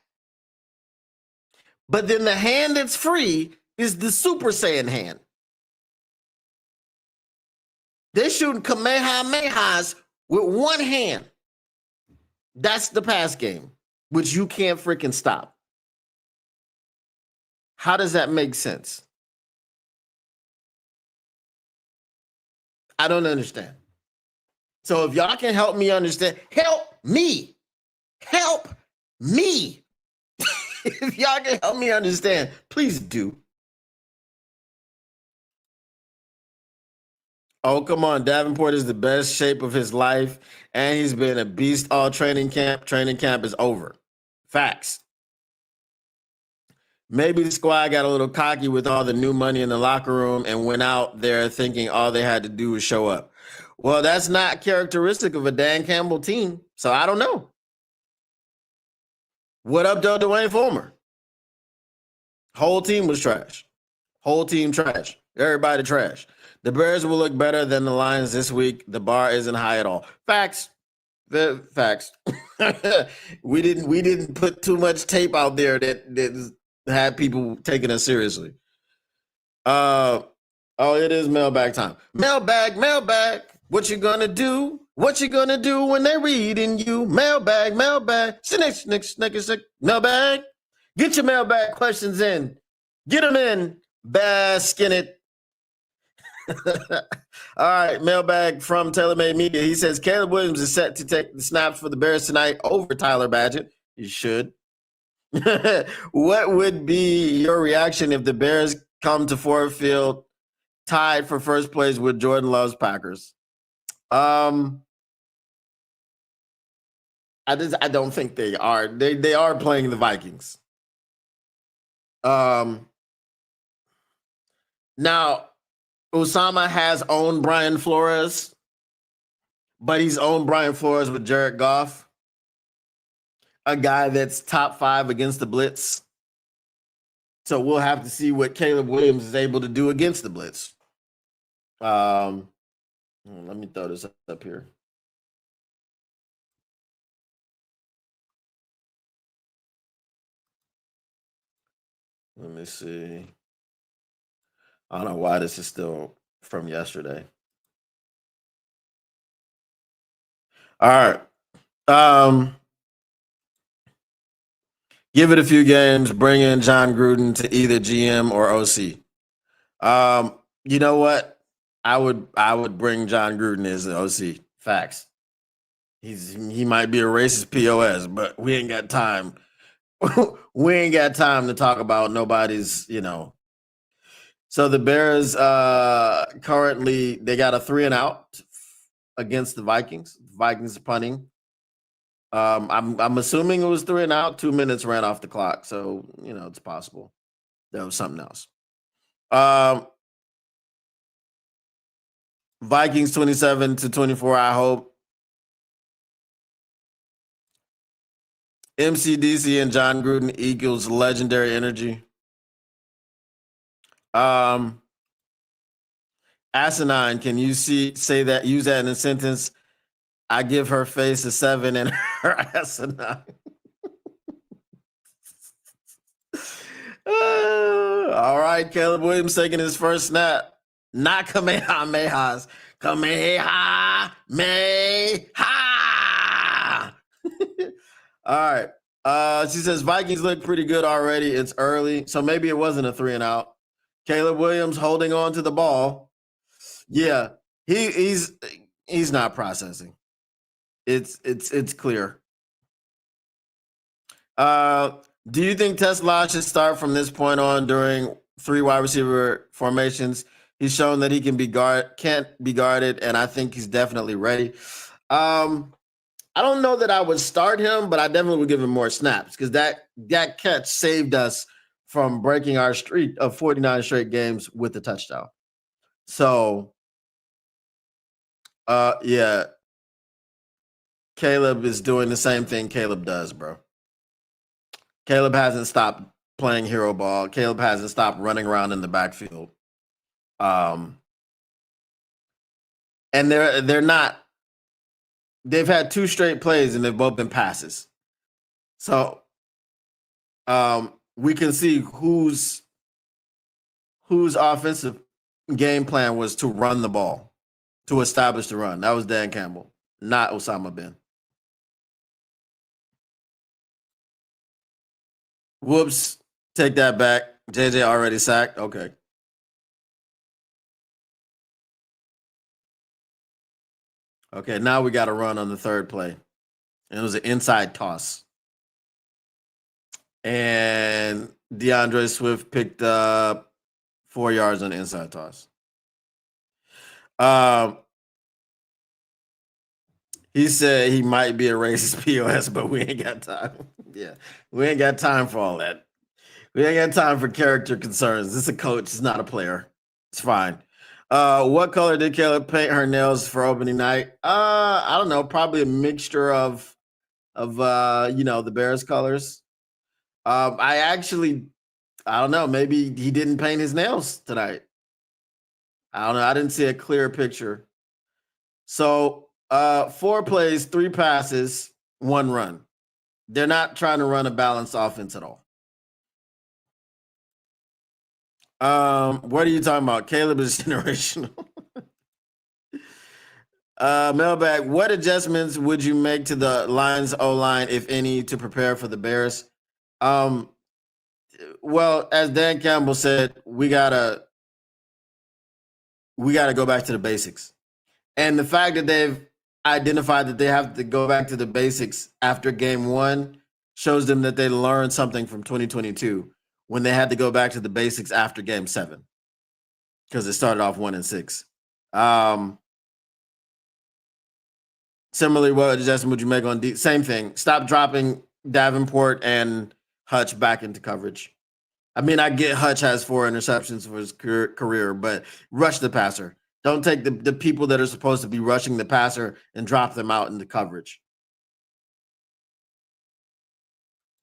but then the hand that's free is the Super Saiyan hand. They're shooting Kamehamehas with one hand. That's the pass game, which you can't freaking stop. How does that make sense? I don't understand. So if y'all can help me understand, help me. Help me. If y'all can help me understand, please do. Oh, come on. Davenport is the best shape of his life, and he's been a beast all training camp. Training camp is over. Facts. Maybe the squad got a little cocky with all the new money in the locker room and went out there thinking all they had to do was show up. Well, that's not characteristic of a Dan Campbell team, so I don't know. What up, though, Dwayne Fulmer? Whole team was trash. Whole team trash. Everybody trash. The Bears will look better than the Lions this week. The bar isn't high at all. Facts. The facts. we didn't put too much tape out there that had people taking us seriously. Oh, it is mailbag time. Mailbag. What you gonna do? What you gonna do when they're reading you? Mailbag. Snick. Mailbag. Get your mailbag questions in. Get them in. Bask in it. All right, mailbag from TaylorMade Media. He says Caleb Williams is set to take the snaps for the Bears tonight over Tyler Badgett. You should. What would be your reaction if the Bears come to Ford Field tied for first place with Jordan Love's Packers? I don't think they are. They are playing the Vikings. Now Osama has owned Brian Flores, but he's owned Brian Flores with Jared Goff, a guy that's top 5 against the blitz. So we'll have to see what Caleb Williams is able to do against the blitz. Let me throw this up here. Let me see. I don't know why this is still from yesterday. All right. Give it a few games, bring in John Gruden to either GM or OC. You know what? I would bring John Gruden as the OC. Facts. He might be a racist POS, but we ain't got time. We ain't got time to talk about nobody's, So the Bears currently they got a 3-and-out against the Vikings. Vikings are punting. I'm assuming it was 3-and-out. 2 minutes ran off the clock, so it's possible there was something else. Vikings 27-24. I hope MCDC and John Gruden equals legendary energy. Asinine, can you say that? Use that in a sentence. I give her face a 7 and her asinine. All right, Caleb Williams taking his first snap. Not Kamehamehas. Kamehameha. All right. She says Vikings look pretty good already. It's early, so maybe it wasn't a 3-and-out. Caleb Williams holding on to the ball. Yeah, he's not processing. It's clear. Do you think Tesla should start from this point on during 3 wide receiver formations? He's shown that he can't be guarded, and I think he's definitely ready. I don't know that I would start him, but I definitely would give him more snaps because that catch saved us from breaking our streak of 49 straight games with the touchdown. So, yeah, Caleb is doing the same thing Caleb does, bro. Caleb hasn't stopped playing hero ball. Caleb hasn't stopped running around in the backfield. And they're not. They've had 2 straight plays and they've both been passes. So, we can see whose offensive game plan was to run the ball, to establish the run. That was Dan Campbell, not Osama bin. Whoops. Take that back. JJ already sacked. Okay. Okay, now we got to run on the third play. And it was an inside toss. And DeAndre Swift picked up 4 yards on the inside toss. He said he might be a racist POS, but we ain't got time. Yeah, we ain't got time for all that. We ain't got time for character concerns. This is a coach, it's not a player. It's fine. What color did Caleb paint her nails for opening night? I don't know, probably a mixture of the Bears colors. I don't know, maybe he didn't paint his nails tonight. I don't know. I didn't see a clear picture. So 4 plays, 3 passes, 1 run. They're not trying to run a balanced offense at all. What are you talking about? Caleb is generational. Mailbag, what adjustments would you make to the Lions O-line, if any, to prepare for the Bears? Well, as Dan Campbell said, we gotta go back to the basics. And the fact that they've identified that they have to go back to the basics after game 1 shows them that they learned something from 2022 when they had to go back to the basics after game 7 because it started off 1-6. Similarly, what adjustment would you make on same thing? Stop dropping Davenport and Hutch back into coverage. I mean, I get Hutch has 4 interceptions for his career, but rush the passer. Don't take the people that are supposed to be rushing the passer and drop them out into coverage.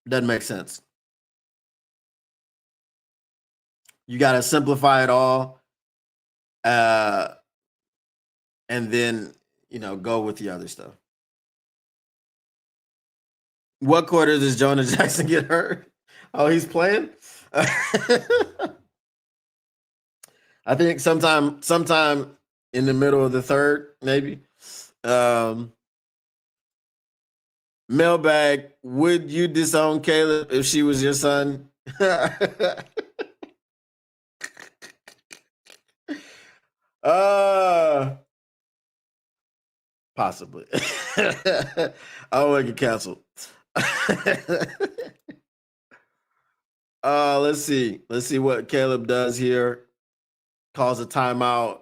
Doesn't make sense. You got to simplify it all, and then go with the other stuff. What quarter does Jonah Jackson get hurt? Oh, he's playing? I think sometime in the middle of the third, maybe. Mailbag, would you disown Caleb if she was your son? Possibly. I want to get canceled. Let's see. Let's see what Caleb does here. Calls a timeout.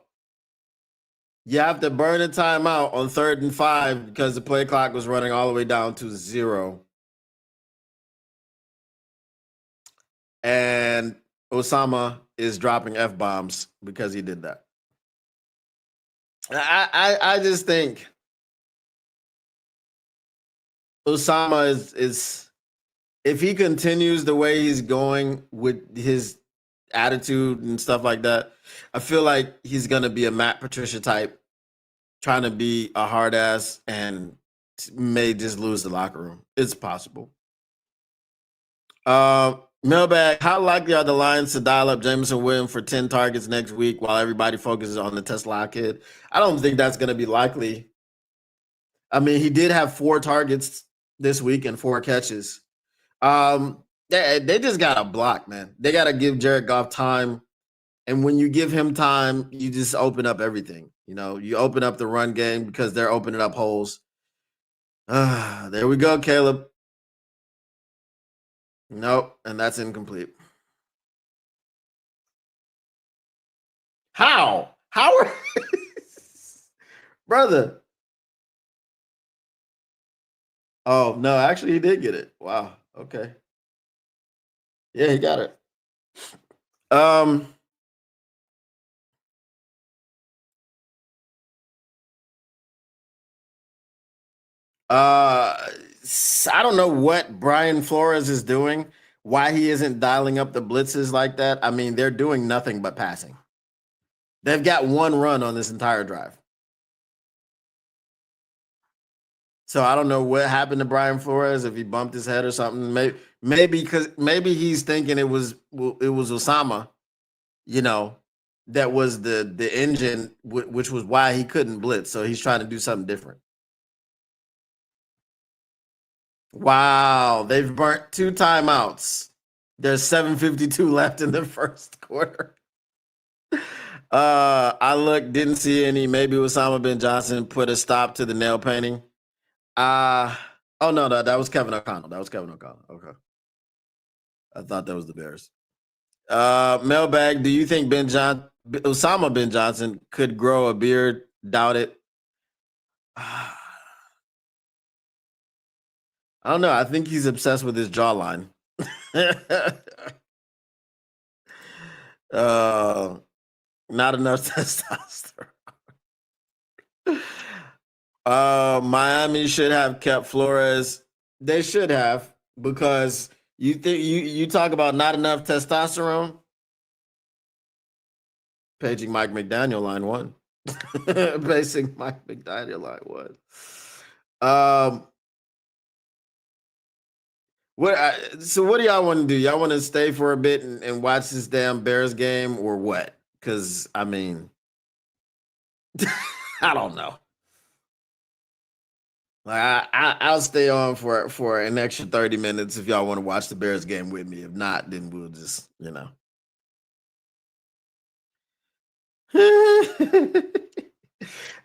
You have to burn a timeout on 3rd and 5 because the play clock was running all the way down to 0. And Osama is dropping F-bombs because he did that. I just think Osama is if he continues the way he's going with his attitude and stuff like that, I feel like he's going to be a Matt Patricia type, trying to be a hard ass and may just lose the locker room. It's possible. Mailbag, how likely are the Lions to dial up Jameson Williams for 10 targets next week while everybody focuses on the Tesla kid? I don't think that's going to be likely. I mean, he did have 4 targets this week and 4 catches. They just got to block, man. They got to give Jared Goff time. And when you give him time, you just open up everything. You open up the run game because they're opening up holes. There we go, Caleb. Nope, and that's incomplete. How? How are brother? Oh no, actually he did get it. Wow. Okay. Yeah, he got it. Um uh I don't know what Brian Flores is doing, why he isn't dialing up the blitzes like that. I mean, they're doing nothing but passing. They've got one run on this entire drive. So I don't know what happened to Brian Flores, if he bumped his head or something. Maybe because maybe he's thinking it was Osama, you know, that was the engine, which was why he couldn't blitz. So he's trying to do something different. Wow, they've burnt 2 timeouts. There's 7:52 left in the first quarter. I looked, didn't see any. Maybe Osama bin Johnson put a stop to the nail painting. Uh oh no, that was Kevin O'Connell. That was Kevin O'Connell. Okay. I thought that was the Bears. Mailbag, do you think Osama bin Johnson could grow a beard? Doubt it. I don't know. I think he's obsessed with his jawline. uh, not enough testosterone. Miami should have kept Flores. They should have, because you think you talk about not enough testosterone. Paging Mike McDaniel, line one. Pacing Mike McDaniel, line one. So what do y'all want to do? Y'all want to stay for a bit and watch this damn Bears game, or what? Because I mean, I don't know. Like I'll stay on for an extra 30 minutes if y'all want to watch the Bears game with me. If not, then we'll just,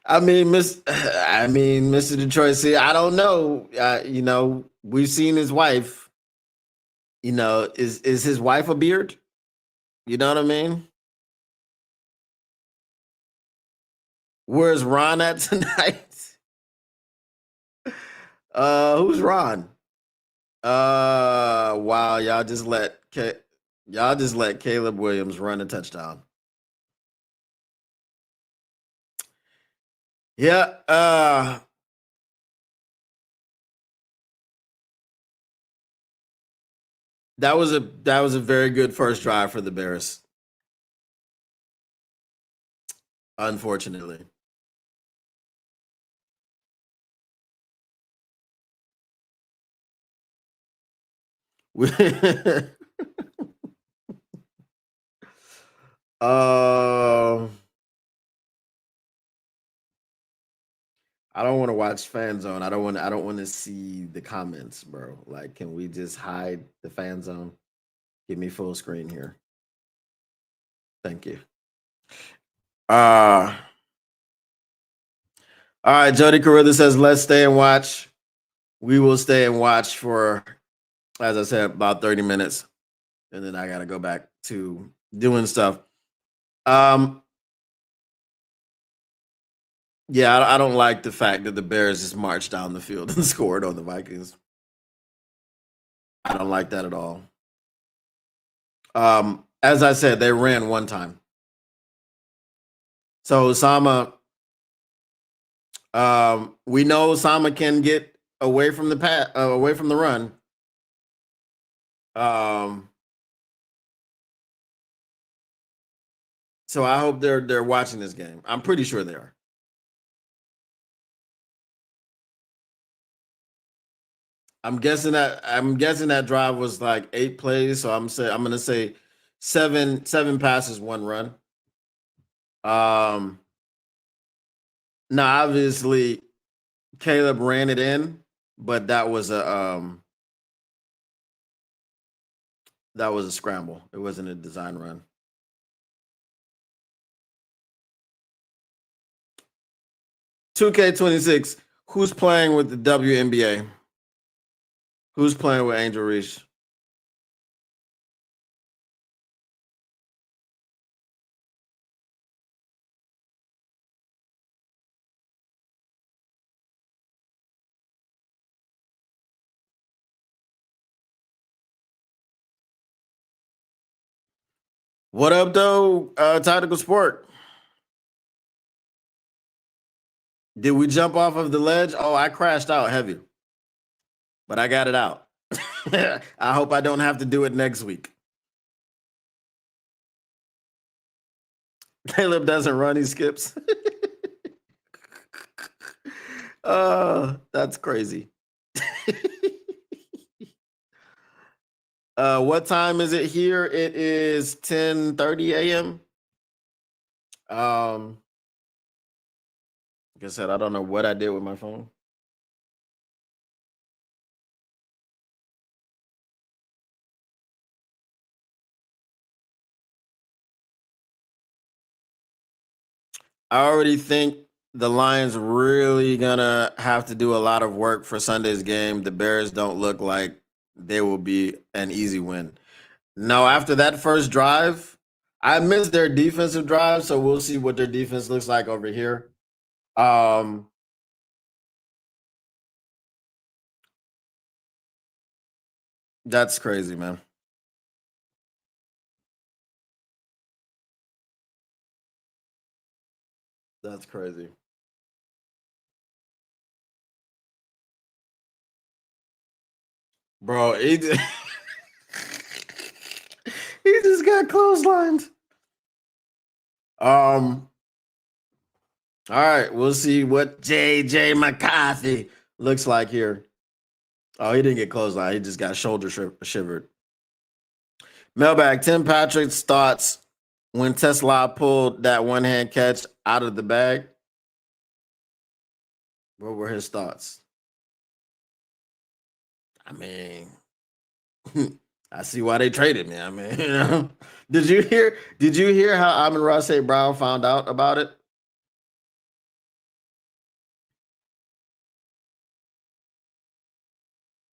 Mr. Detroit. See, I don't know. We've seen his wife. Is his wife a beard? You know what I mean? Where's Ron at tonight? Who's Ron? Wow, y'all just let Caleb Williams run a touchdown. Yeah, that was a very good first drive for the Bears. Unfortunately. Um, I don't want to watch Fan Zone. I don't want to see the comments, bro. Like, can we just hide the Fan Zone? Give me full screen here. Thank you. Uh all right, Jody Carruthers says, let's stay and watch. We will stay and watch for, as I said, about 30 minutes. And then I gotta go back to doing stuff. Um, yeah, I don't like the fact that the Bears just marched down the field and scored on the Vikings. I don't like that at all. As I said, they ran one time. So Osama, we know Osama can get away from away from the run. Um, so I hope they're watching this game. I'm pretty sure they are. I'm guessing that drive was like 8 plays. So I'm gonna say seven passes, one run. Um, Now obviously Caleb ran it in, but that was a scramble. It wasn't a design run. 2K26. Who's playing with the WNBA? Who's playing with Angel Reese? What up, though? Tactical Sport. Did we jump off of the ledge? Oh, I crashed out heavy, but I got it out. I hope I don't have to do it next week. Caleb doesn't run, he skips. That's crazy. What time is it here? It is 10:30 a.m. Like I said, I don't know what I did with my phone. I already think the Lions really gonna have to do a lot of work for Sunday's game. The Bears don't look like they will be an easy win. No, after that first drive, I missed their defensive drive, so we'll see what their defense looks like over here. Um, that's crazy, man. That's crazy, bro. He just got clotheslined. Um, all right, we'll see what JJ McCarthy looks like here. Oh, he didn't get clotheslined. He just got shoulder shivered. Mailbag, Tim Patrick's thoughts when Tesla pulled that one hand catch out of the bag. What were his thoughts? I mean, I see why they traded me. I mean, Did you hear how Amon-Ra St. Brown found out about it?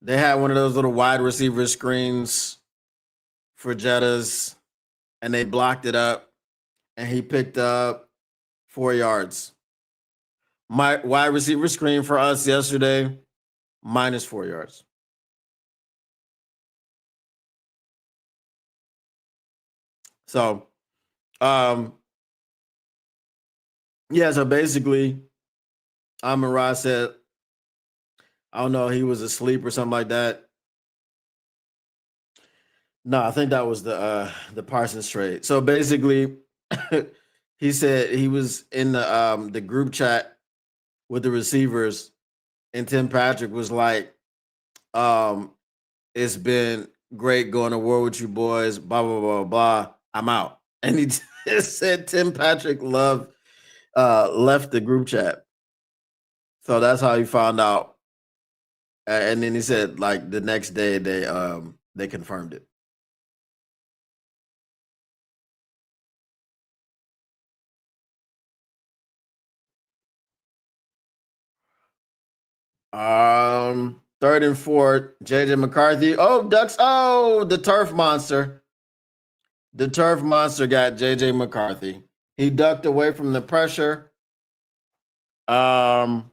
They had one of those little wide receiver screens for Jettas, and they blocked it up, and he picked up 4 yards. My wide receiver screen for us yesterday, minus 4 yards. So, um, yeah, so basically, Amon-Ra said, I don't know, he was asleep or something like that. No, I think that was the Parsons trade. So basically, he said he was in the group chat with the receivers, and Tim Patrick was like, um, "It's been great going to war with you boys." Blah blah blah blah. I'm out, and he just said Tim Patrick left the group chat. So that's how he found out. And then he said like the next day they confirmed it. Third and fourth, JJ McCarthy. Oh, Ducks. Oh, the turf monster. The turf monster got JJ McCarthy. He ducked away from the pressure. Um,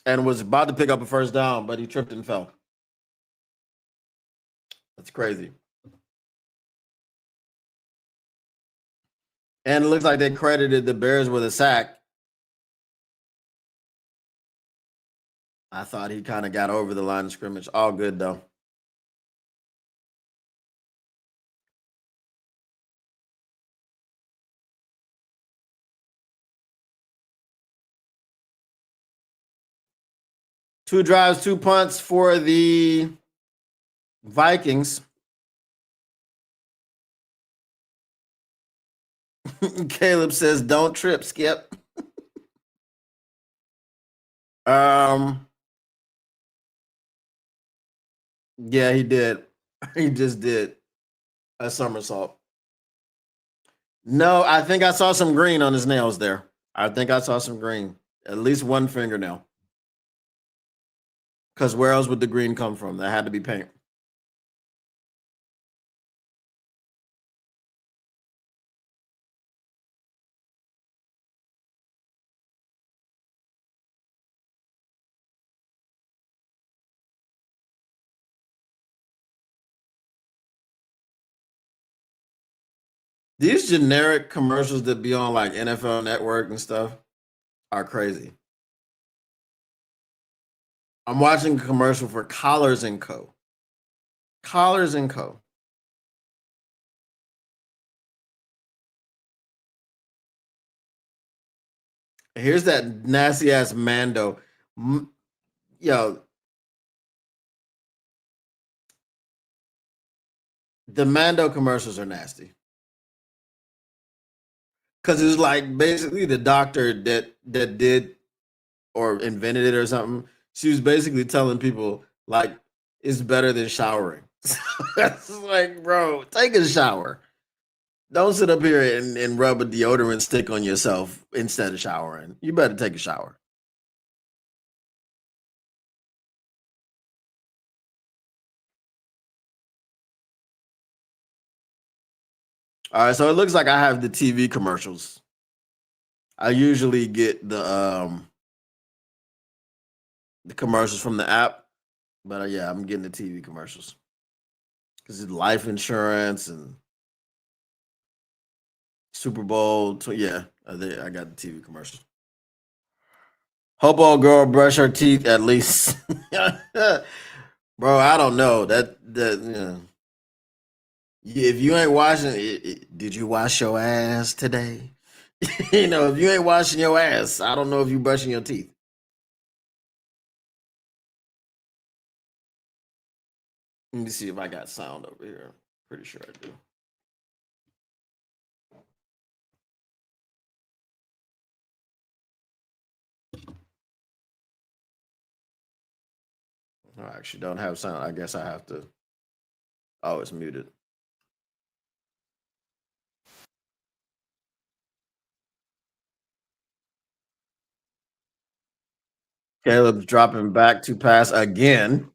and was about to pick up a first down, but he tripped and fell. That's crazy. And it looks like they credited the Bears with a sack. I thought he kind of got over the line of scrimmage. All good though. Two drives, two punts for the Vikings. Caleb says, "Don't trip, Skip." Um, yeah, he did. He just did a somersault. No, I think I saw some green on his nails there. I think I saw some green, at least one fingernail. Because where else would the green come from? That had to be paint. These generic commercials that be on like NFL Network and stuff are crazy. I'm watching a commercial for Collars and Co. Collars and Co. Here's that nasty ass Mando. Yo, the Mando commercials are nasty because it's like basically the doctor that did or invented it or something. She was basically telling people like it's better than showering. That's like, bro, take a shower. Don't sit up here and rub a deodorant stick on yourself instead of showering. You better take a shower. All right, so it looks like I have the TV commercials. I usually get the commercials from the app, but yeah, I'm getting the TV commercials because it's life insurance and Super Bowl. Yeah, I got the TV commercials. Hope old girl brush her teeth at least. Bro, I don't know that if you ain't washing did you wash your ass today? If you ain't washing your ass, I don't know if you brushing your teeth. Let me see if I got sound over here. Pretty sure I do. I actually don't have sound. I guess I have to. Oh, it's muted. Caleb's dropping back to pass again.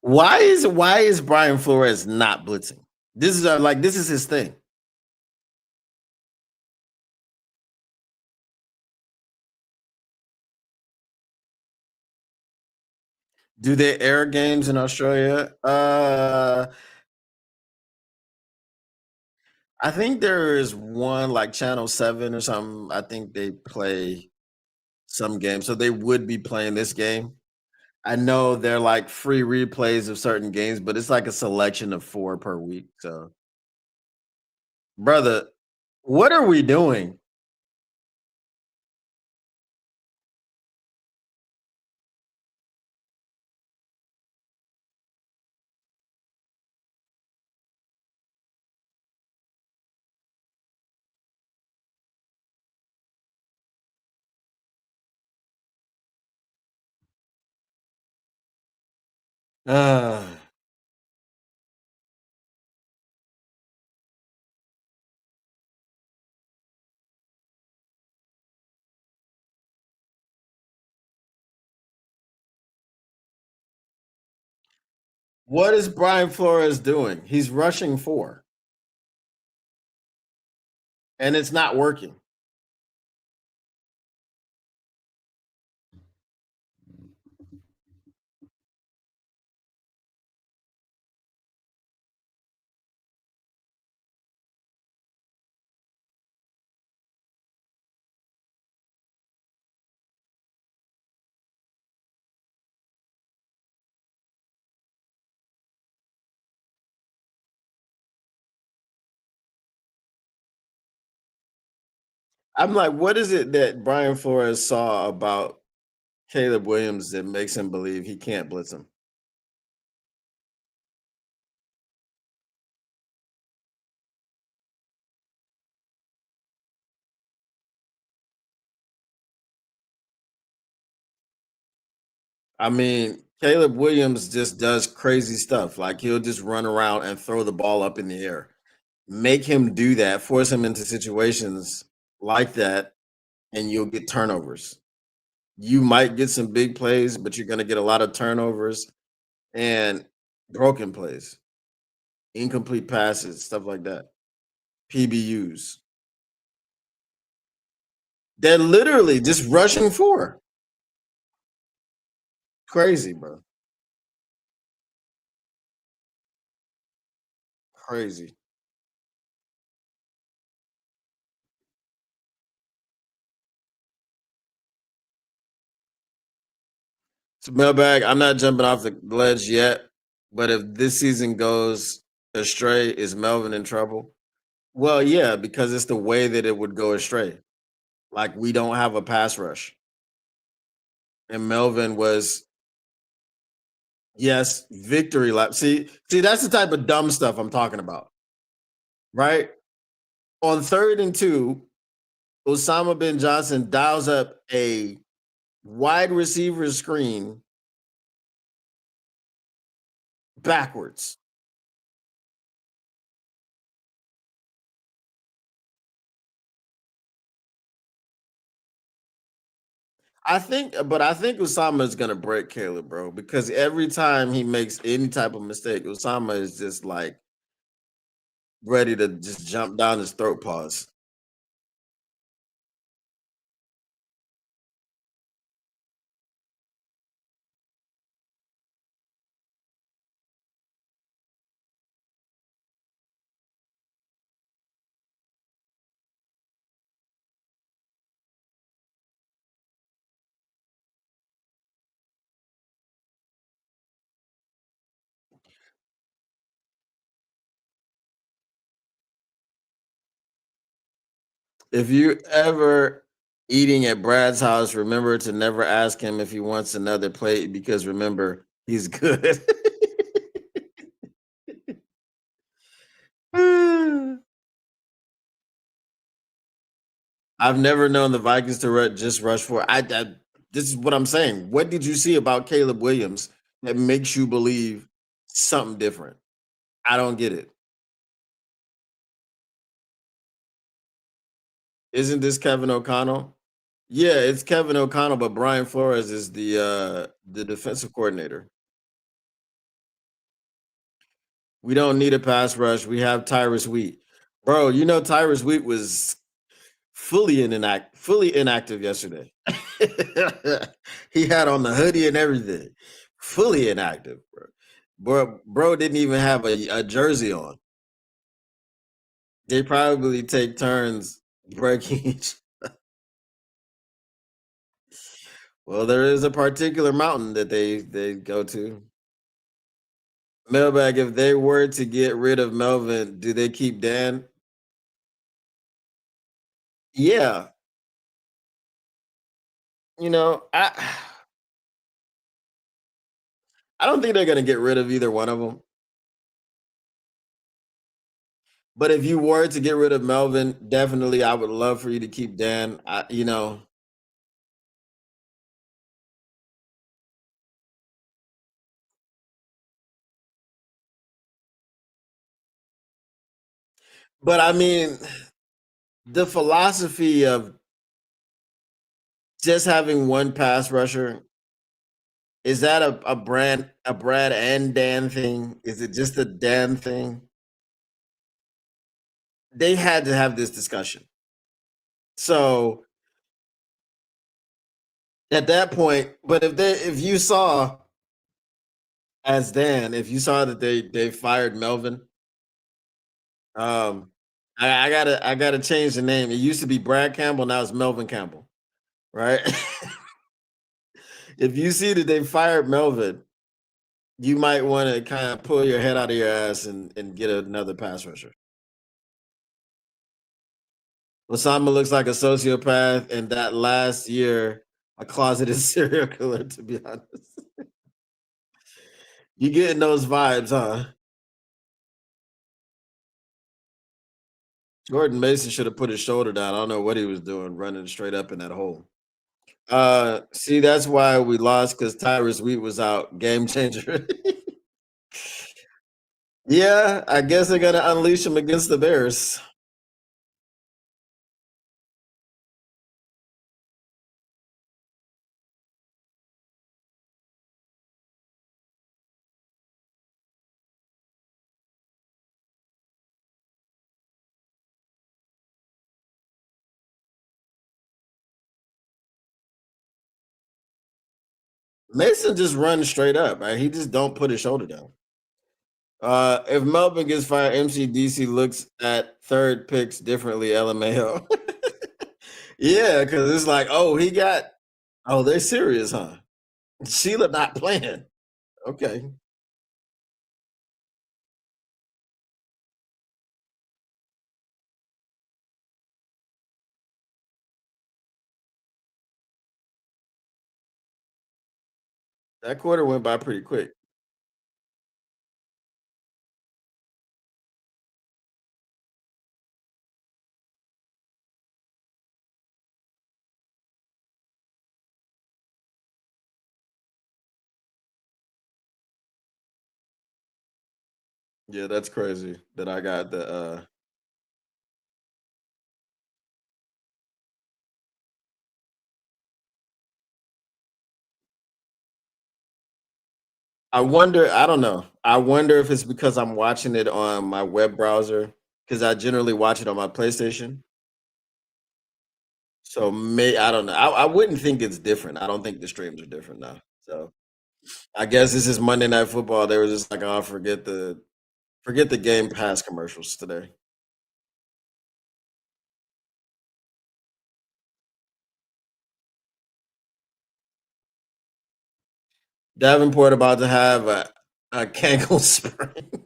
Why is Brian Flores not blitzing? This is his thing. Do they air games in Australia? I think there is one like Channel 7 or something. I think they play some games. So they would be playing this game. I know they're like free replays of certain games, but it's like a selection of 4 per week. So, brother, what are we doing? Uh, what is Brian Flores doing? He's rushing 4 and it's not working. I'm like, what is it that Brian Flores saw about Caleb Williams that makes him believe he can't blitz him? I mean, Caleb Williams just does crazy stuff. Like he'll just run around and throw the ball up in the air. Make him do that, force him into situations like that, and you'll get turnovers. You might get some big plays, but you're going to get a lot of turnovers and broken plays, incomplete passes, stuff like that. PBUs. They're literally just rushing 4. Crazy, bro. crazy. So mailbag, I'm not jumping off the ledge yet, but if this season goes astray, is Melvin in trouble? Well, yeah, because it's the way that it would go astray. Like we don't have a pass rush. And Melvin was, yes, victory lap. See, that's the type of dumb stuff I'm talking about, right? On 3rd and 2, Osama bin Johnson dials up a wide receiver screen backwards. I think Osama is gonna break Caleb, bro, because every time he makes any type of mistake, Osama is just like ready to just jump down his throat. Pause. If you ever eating at Brad's house, remember to never ask him if he wants another plate because remember he's good. I've never known the Vikings to just rush for. This is what I'm saying. What did you see about Caleb Williams that makes you believe something different? I don't get it. Isn't this Kevin O'Connell? Yeah, it's Kevin O'Connell, but Brian Flores is the defensive coordinator. We don't need a pass rush. We have Tyrus Wheat. Bro, you know Tyrus Wheat was fully inactive yesterday. He had on the hoodie and everything. Fully inactive, bro. Bro didn't even have a jersey on. They probably take turns breaking each. Well, there is a particular mountain that they go to. Mailbag, if they were to get rid of Melvin, do they keep Dan? Yeah. You know, I don't think they're gonna get rid of either one of them. But if you were to get rid of Melvin, definitely I would love for you to keep Dan. But I mean, the philosophy of just having one pass rusher, is that a Brad and Dan thing? Is it just a Dan thing? They had to have this discussion. So at that point, but if you saw as Dan, if you saw that they fired Melvin, um I gotta change the name. It used to be Brad Campbell, now it's Melvin Campbell, right? If you see that they fired Melvin, you might want to kind of pull your head out of your ass and get another pass rusher. Osama looks like a sociopath, and that last year, a closeted serial killer. To be honest, you getting those vibes, huh? Jordan Mason should have put his shoulder down. I don't know what he was doing, running straight up in that hole. See, that's why we lost because Tyrus Wheat was out. Game changer. Yeah, I guess they're gonna unleash him against the Bears. Mason just runs straight up, right? He just don't put his shoulder down. If Melvin gets fired, MCDC looks at third picks differently. LMAO. Yeah, because it's like, oh, he got. Oh, they're serious, huh? Sheila not playing. Okay. That quarter went by pretty quick. Yeah, that's crazy that I got the I wonder, I don't know. I wonder if it's because I'm watching it on my web browser because I generally watch it on my PlayStation. So may I don't know. I wouldn't think it's different. I don't think the streams are different now. So I guess this is Monday Night Football. They were just like, oh, forget the Game Pass commercials today. Davenport about to have a cankle sprain.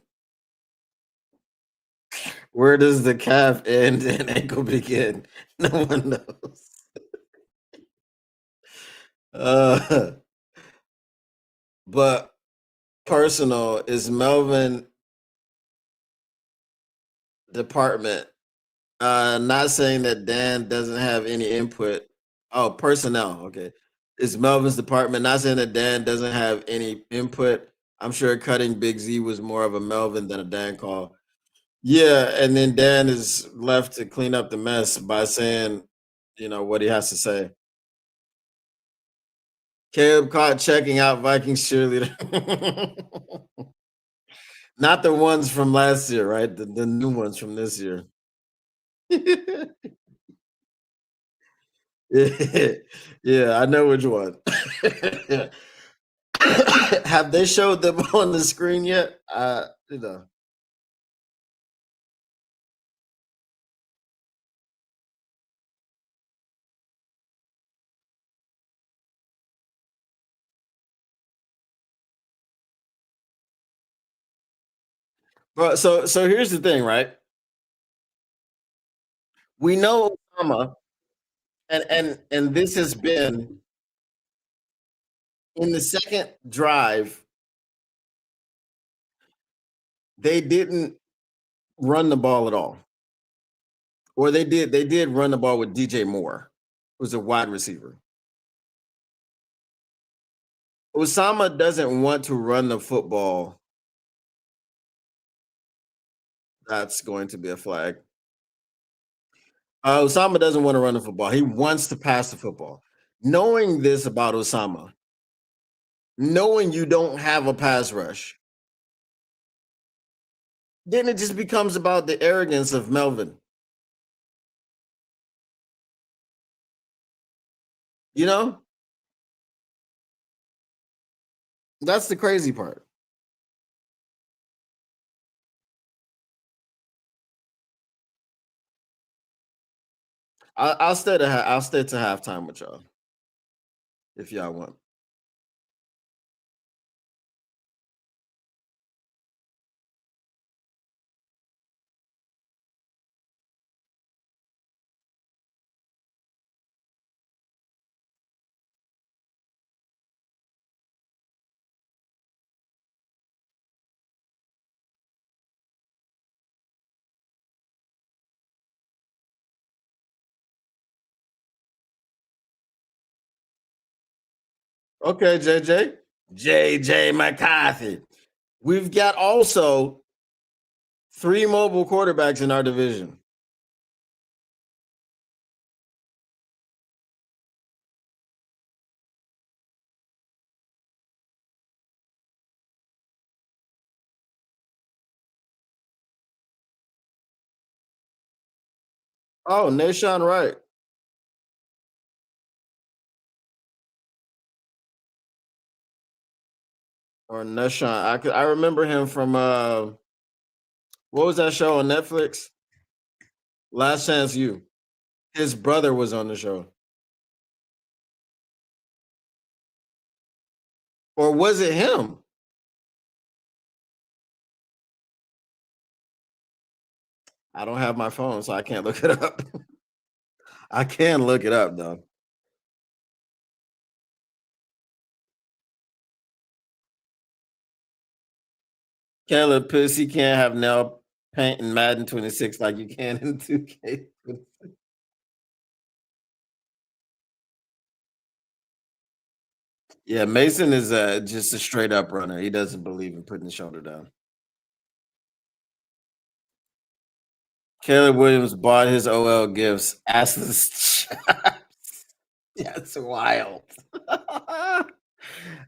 Where does the calf end and ankle begin? No one knows. Uh, but personal is Melvin department. Not saying that Dan doesn't have any input. Oh, personnel. Okay. It's Melvin's department. Not saying that Dan doesn't have any input. I'm sure cutting Big Z was more of a Melvin than a Dan call. Yeah, and then Dan is left to clean up the mess by saying, what he has to say. Caleb caught checking out Vikings cheerleader. Not the ones from last year, right? The new ones from this year. Yeah, I know which one. Have they showed them on the screen yet? But so here's the thing, right? We know Osama, and this has been in the second drive. They didn't run the ball at all, or they did. They did run the ball with DJ Moore, who's a wide receiver. Osama doesn't want to run the football. That's going to be a flag. Osama doesn't want to run the football. He wants to pass the football. Knowing this about Osama, knowing you don't have a pass rush, then it just becomes about the arrogance of Melvin. You know, that's the crazy part. I'll stay to halftime with y'all if y'all want. Okay, JJ McCarthy. We've got also three mobile quarterbacks in our division. Oh, Nashawn Wright. or Nushan. I remember him from what was that show on Netflix? Last Chance You. His brother was on the show. Or was it him? I don't have my phone, so I can't look it up. I can look it up though. Caleb Pussy can't have nail paint in Madden 26 like you can in 2K. Yeah, Mason is just a straight up runner. He doesn't believe in putting the shoulder down. Caleb Williams bought his OL gifts. Assless. That's wild.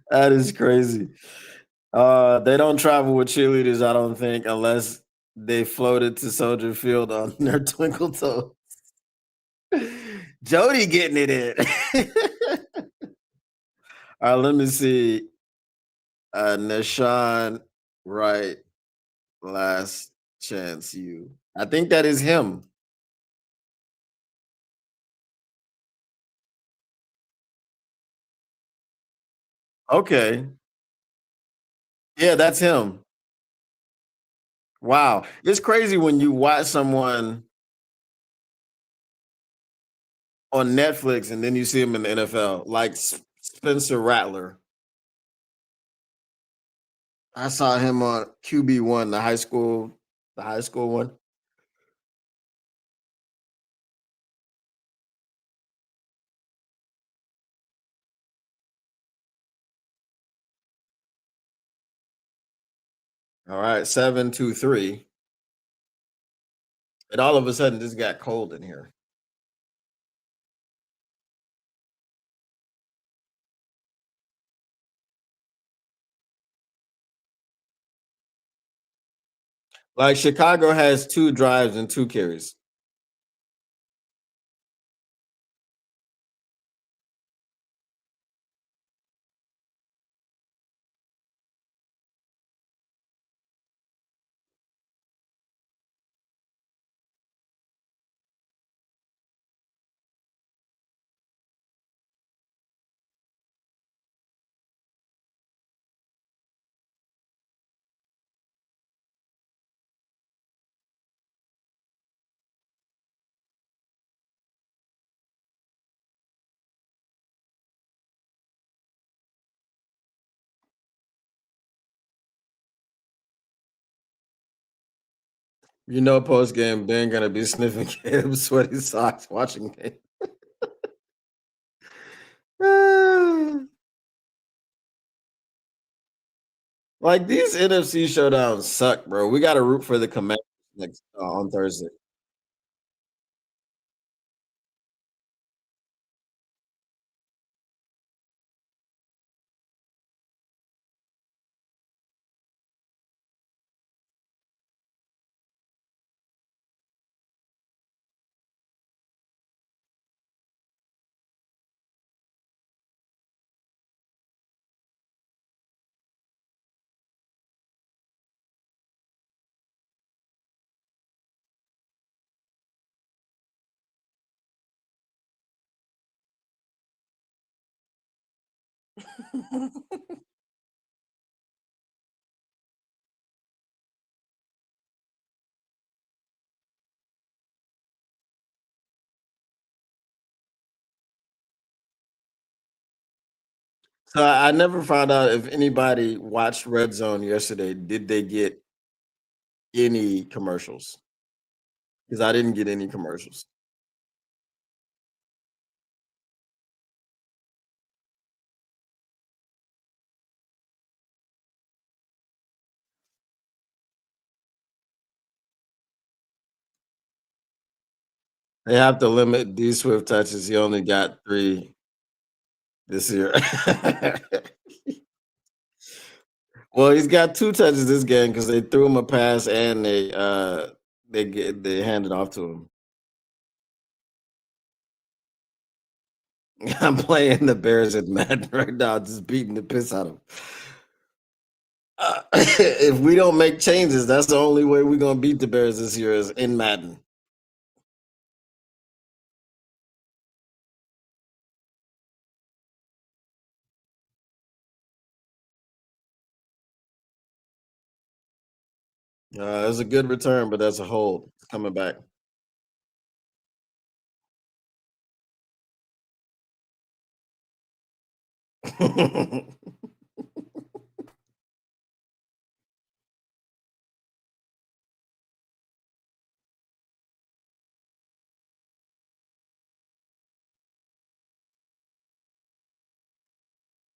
That is crazy. They don't travel with cheerleaders, I don't think, unless they floated to Soldier Field on their twinkle toe. Jody getting it in. All right, let me see. Nashawn Wright, last chance you. I think that is him. Okay. Yeah, that's him. Wow. It's crazy when you watch someone on Netflix and then you see him in the NFL, like Spencer Rattler. I saw him on QB1, the high school one. All right, 723. And all of a sudden, this got cold in here. Like Chicago has 2 drives and 2 carries. You know, post game, Ben gonna be sniffing Caleb's sweaty socks watching it. Like these NFC showdowns suck, bro. We got to root for the Commanders next on Thursday. So I never found out if anybody watched Red Zone yesterday. Did they get any commercials? Because I didn't get any commercials. They have to limit D Swift touches. He only got 3 this year. Well, he's got 2 touches this game because they threw him a pass and they handed off to him. I'm playing the Bears at Madden right now, just beating the piss out of him. If we don't make changes, that's the only way we're gonna beat the Bears this year is in Madden. It's a good return, but that's a hold. It's coming back.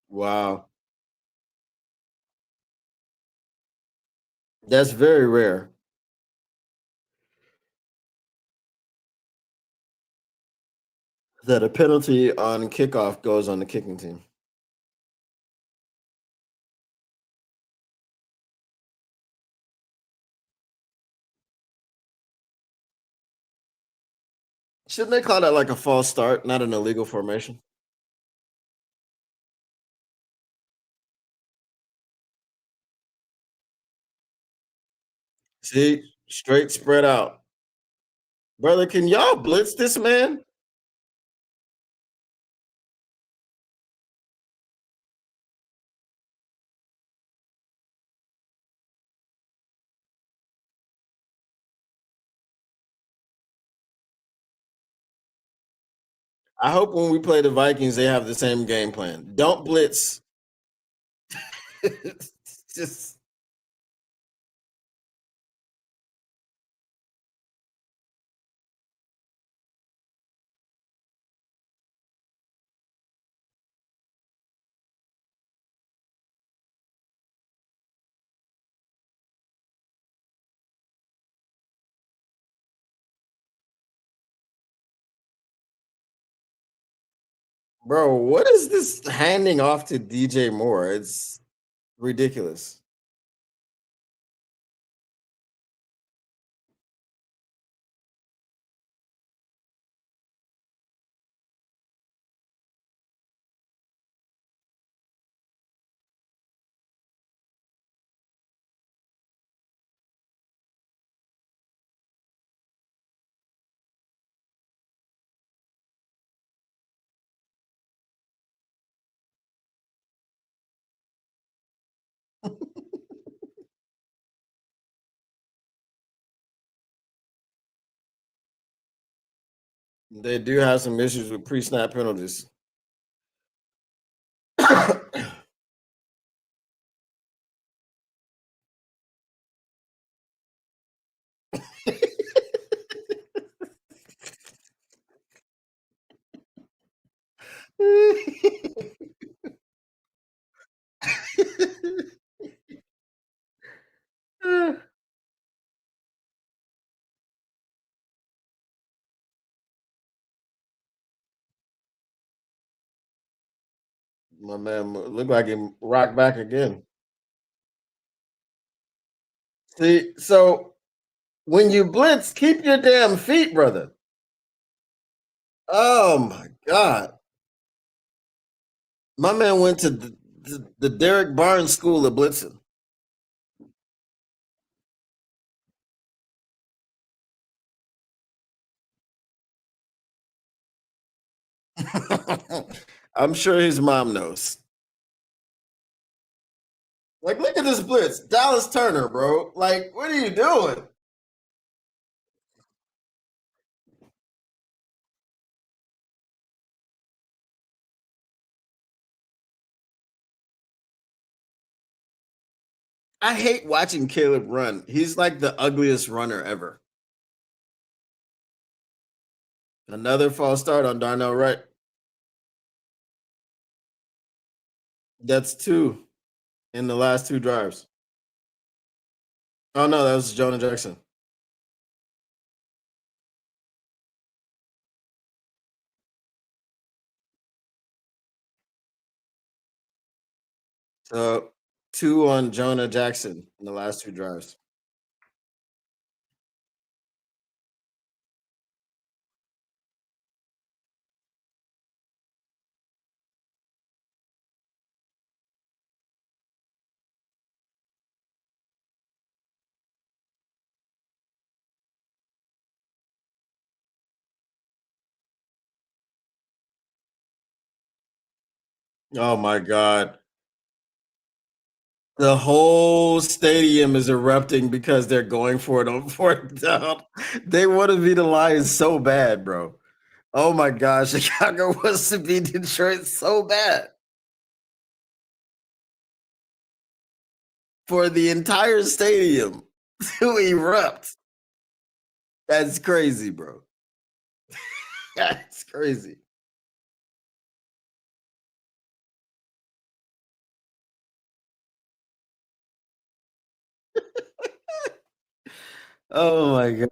Wow, that's very rare that a penalty on kickoff goes on the kicking team. Shouldn't they call that like a false start, not an illegal formation? See, straight spread out. Brother, can y'all blitz this man? I hope when we play the Vikings, they have the same game plan. Don't blitz. Just bro, what is this handing off to DJ Moore? It's ridiculous. They do have some issues with pre-snap penalties. My man look like he rocked back again. See, so when you blitz, keep your damn feet, brother. Oh my god. My man went to the Derek Barnes School of Blitzing. I'm sure his mom knows. Like, look at this blitz. Dallas Turner, bro. Like, what are you doing? I hate watching Caleb run. He's like the ugliest runner ever. Another false start on Darnell Wright. That's two in the last two drives. Oh no, that was Jonah Jackson. So two on Jonah Jackson in the last two drives. Oh my God. The whole stadium is erupting because they're going for it on fourth down. They want to be the Lions so bad, bro. Oh my gosh, Chicago wants to be Detroit so bad for the entire stadium to erupt. That's crazy, bro. That's crazy. Oh my God.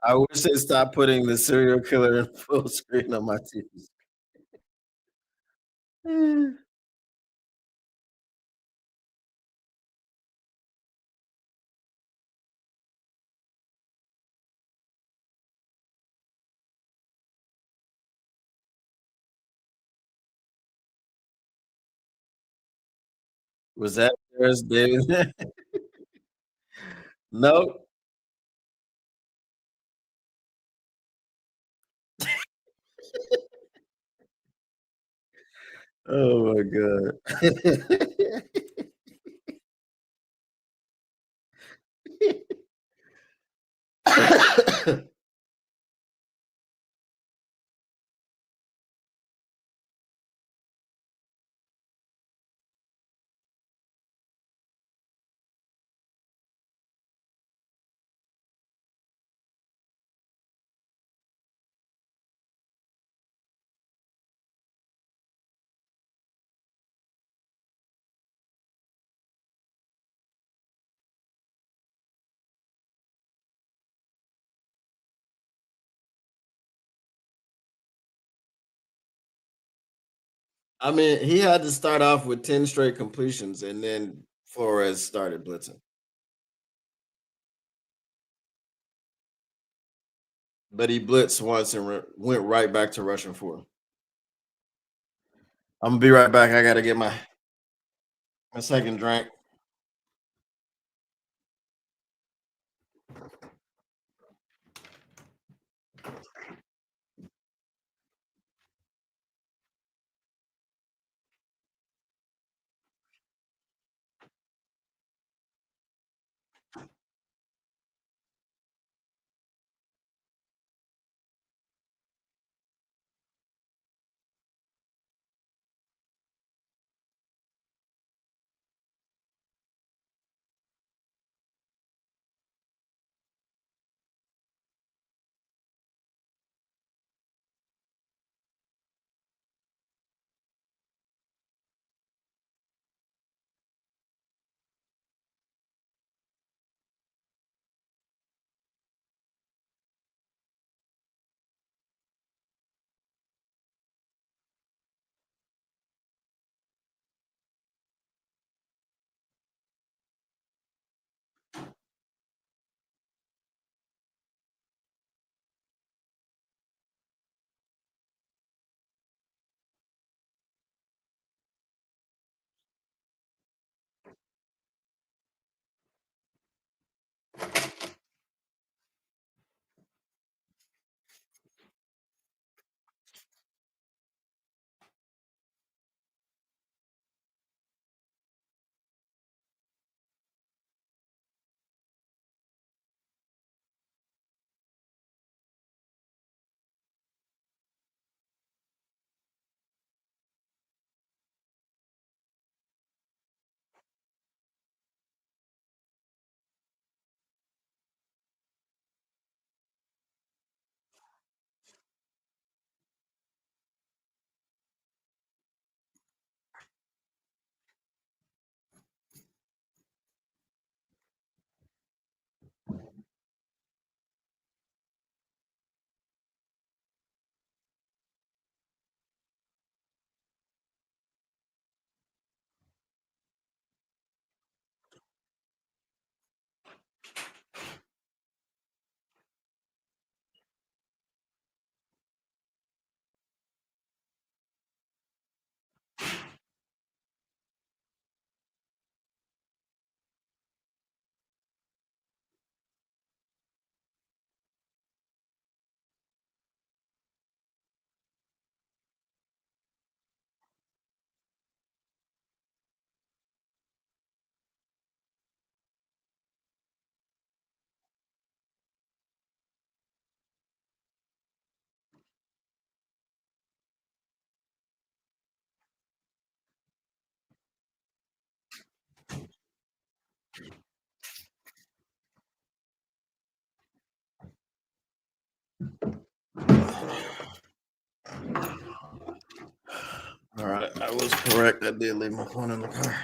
I wish they stopped putting the serial killer in full screen on my TV. Was that Ferris David? No. Oh my God. I mean, he had to start off with 10 straight completions and then Flores started blitzing. But he blitzed once and went right back to rushing four. I'm gonna be right back. I gotta get my second drink. All right, I was correct. I did leave my phone in the car.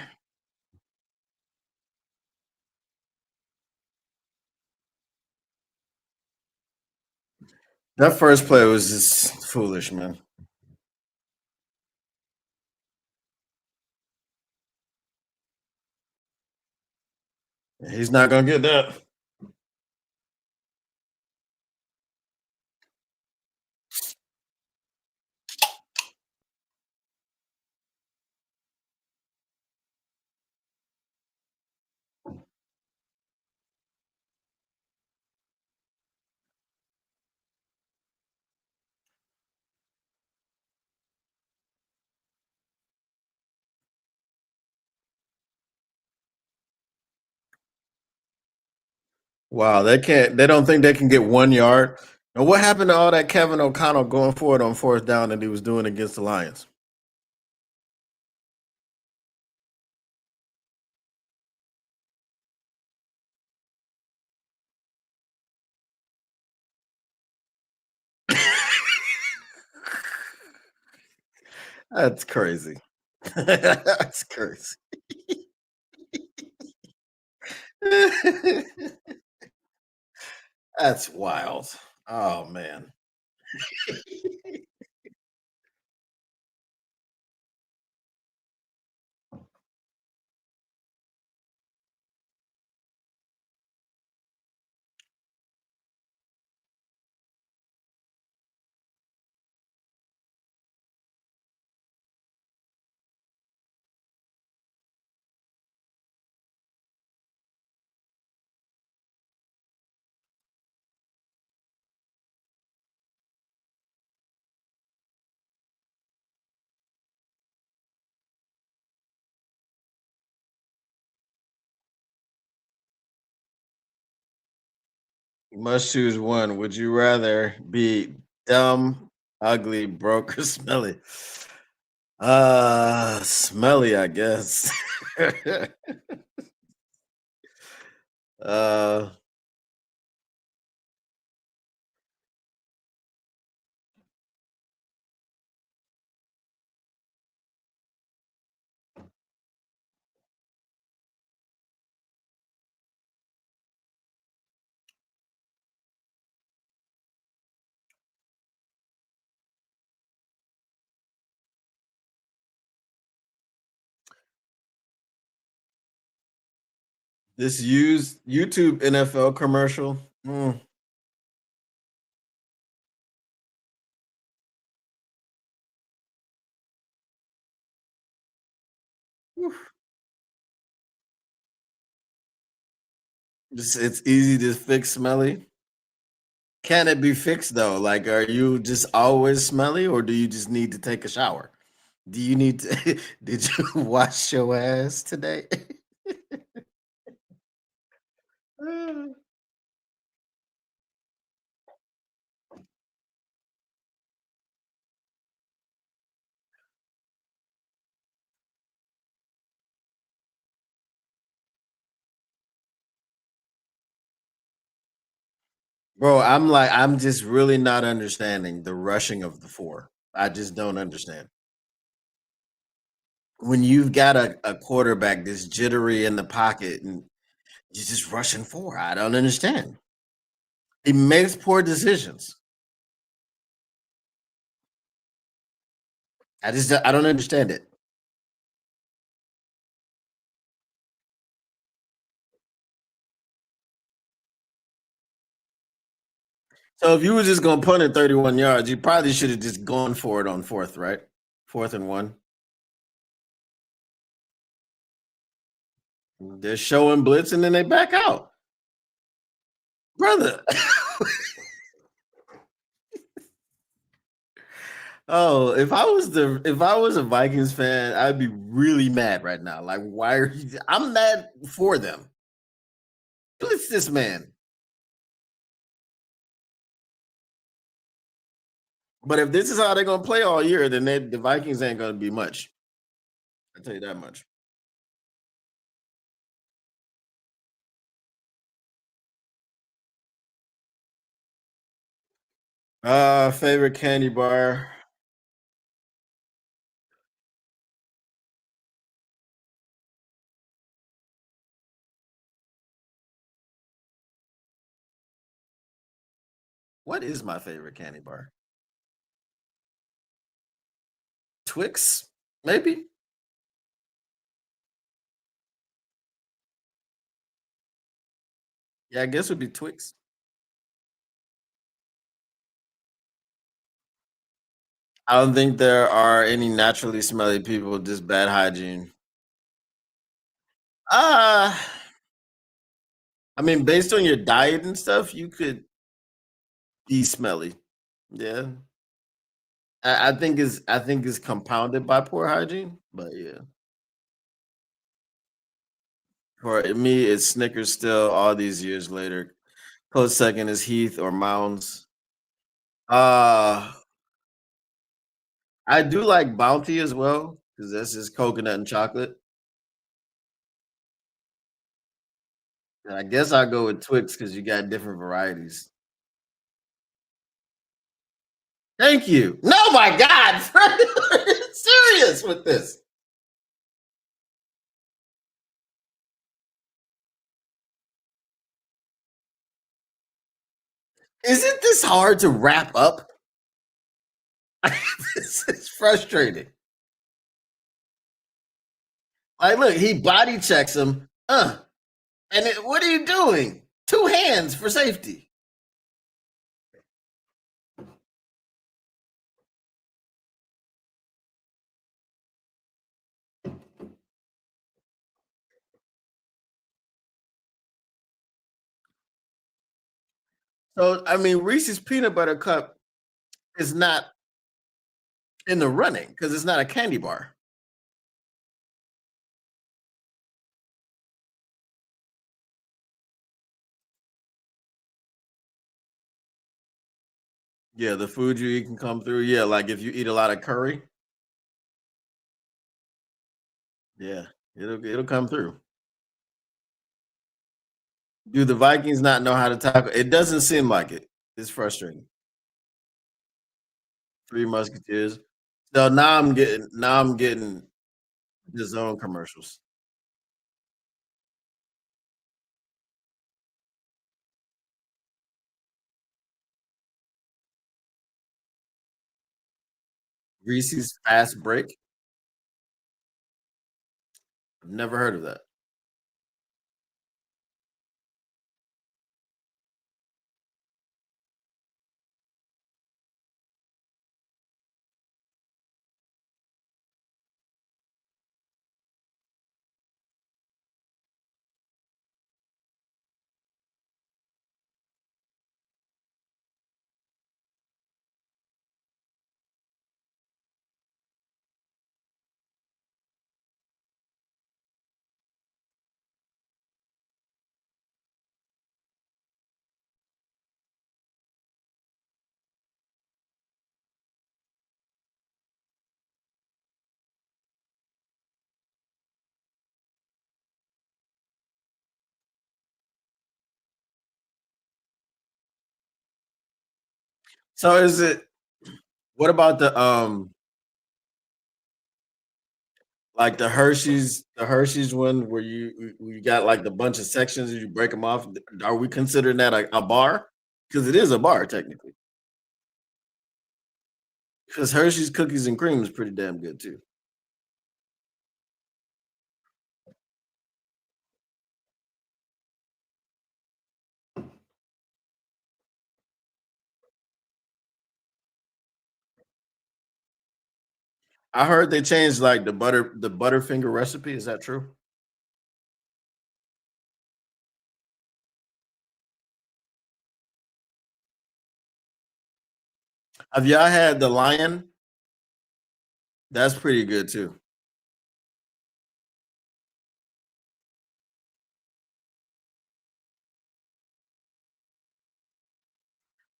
That first play was just foolish, man. He's not gonna get that. Wow, they can't. They don't think they can get 1 yard. And what happened to all that Kevin O'Connell going forward on fourth down that he was doing against the Lions? That's crazy. That's crazy. That's wild. Oh man. You must choose one. Would you rather be dumb, ugly, broke, or smelly? Smelly, I guess. uh this used YouTube NFL commercial. Mm, whew. It's easy to fix smelly. Can it be fixed though? Like, are you just always smelly, or do you just need to take a shower? Do you need to? Did you wash your ass today? Bro, I'm just really not understanding the rushing of the four. I just don't understand. When you've got a quarterback that's jittery in the pocket and you're just rushing four, I don't understand. He makes poor decisions. I don't understand it. So if you were just gonna punt it 31 yards, you probably should have just gone for it on fourth, right? Fourth and one. They're showing blitz and then they back out. Brother. Oh, if I was a Vikings fan, I'd be really mad right now. Like, why are you I'm mad for them. Blitz this man. But if this is how they're gonna play all year, then the Vikings ain't gonna be much. I tell you that much. Favorite candy bar. What is my favorite candy bar? Twix, maybe? Yeah, I guess it would be Twix. I don't think there are any naturally smelly people with just bad hygiene. Ah, I mean, based on your diet and stuff, you could be smelly. Yeah. I think is compounded by poor hygiene, but yeah. For me, it's Snickers still all these years later. Close second is Heath or Mounds. Uh I do like Bounty as well because that's just coconut and chocolate. And I guess I'll go with Twix because you got different varieties. Thank you. No, my God, Fred, are you serious with this? Isn't this hard to wrap up? This is frustrating. Like, look, he body checks him. And what are you doing? Two hands for safety. So, I mean, Reese's peanut butter cup is not in the running because it's not a candy bar. Yeah, the food you eat can come through. Yeah, like if you eat a lot of curry, yeah, it'll come through. Do the Vikings not know how to tackle? It doesn't seem like it. It's frustrating. Three Musketeers. So now I'm getting the zone commercials. Reese's Fast Break. I've never heard of that. So is it? What about like the Hershey's one where you got like the bunch of sections and you break them off? Are we considering that a bar? Because it is a bar technically. Because Hershey's cookies and cream is pretty damn good too. I heard they changed like the Butterfinger recipe. Is that true? Have y'all had the Lion? That's pretty good too.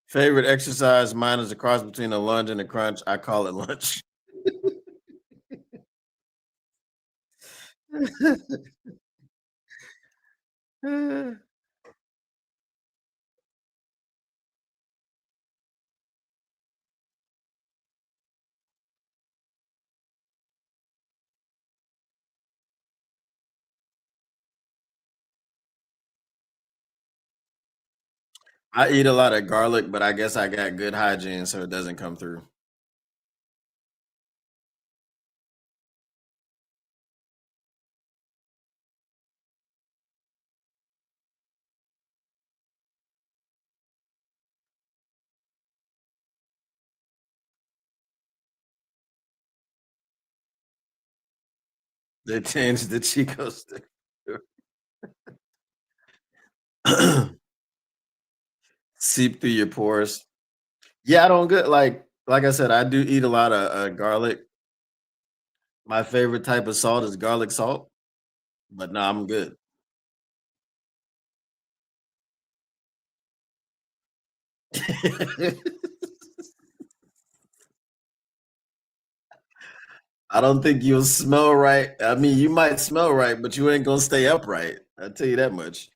Favorite exercise? Mine is a cross between a lunge and a crunch. I call it lunch. I eat a lot of garlic, but I guess I got good hygiene, so it doesn't come through. They changed the Chico stick. Seep through your pores. Yeah, I don't get like I said, I do eat a lot of garlic. My favorite type of salt is garlic salt, but no, I'm good. I don't think you'll smell right. I mean, you might smell right, but you ain't gonna stay upright. I'll tell you that much.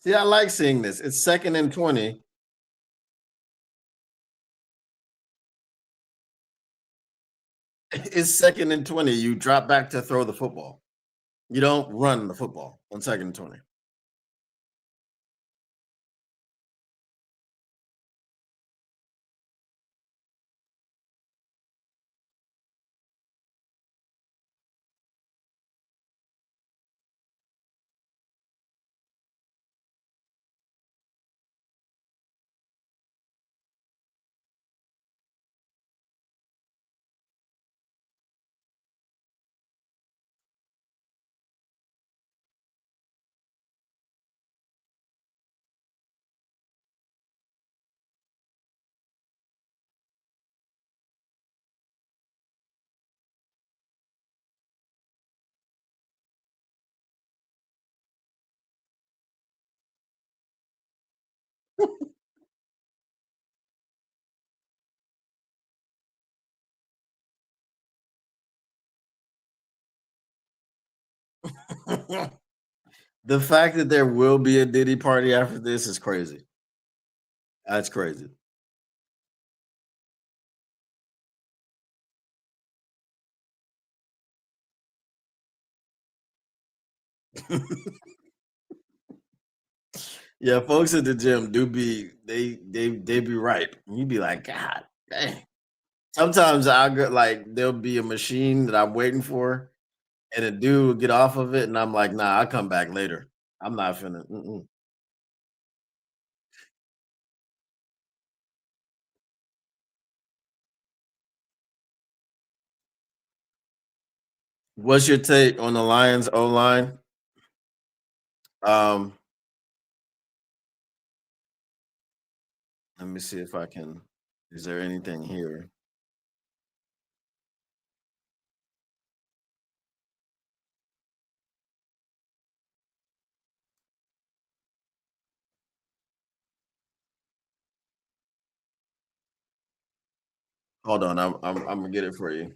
See, I like seeing this. It's second and 20. It's second and 20. You drop back to throw the football. You don't run the football on second and 20. The fact that there will be a Diddy party after this is crazy. That's crazy. Yeah, folks at the gym do be they be ripe. You be like, God dang. Sometimes I'll get like there'll be a machine that I'm waiting for, and a dude will get off of it, and I'm like, nah, I'll come back later. I'm not finna. Mm-mm. What's your take on the Lions O line? Um, Let me see if I can. Is there anything here? Hold on, I'm gonna get it for you.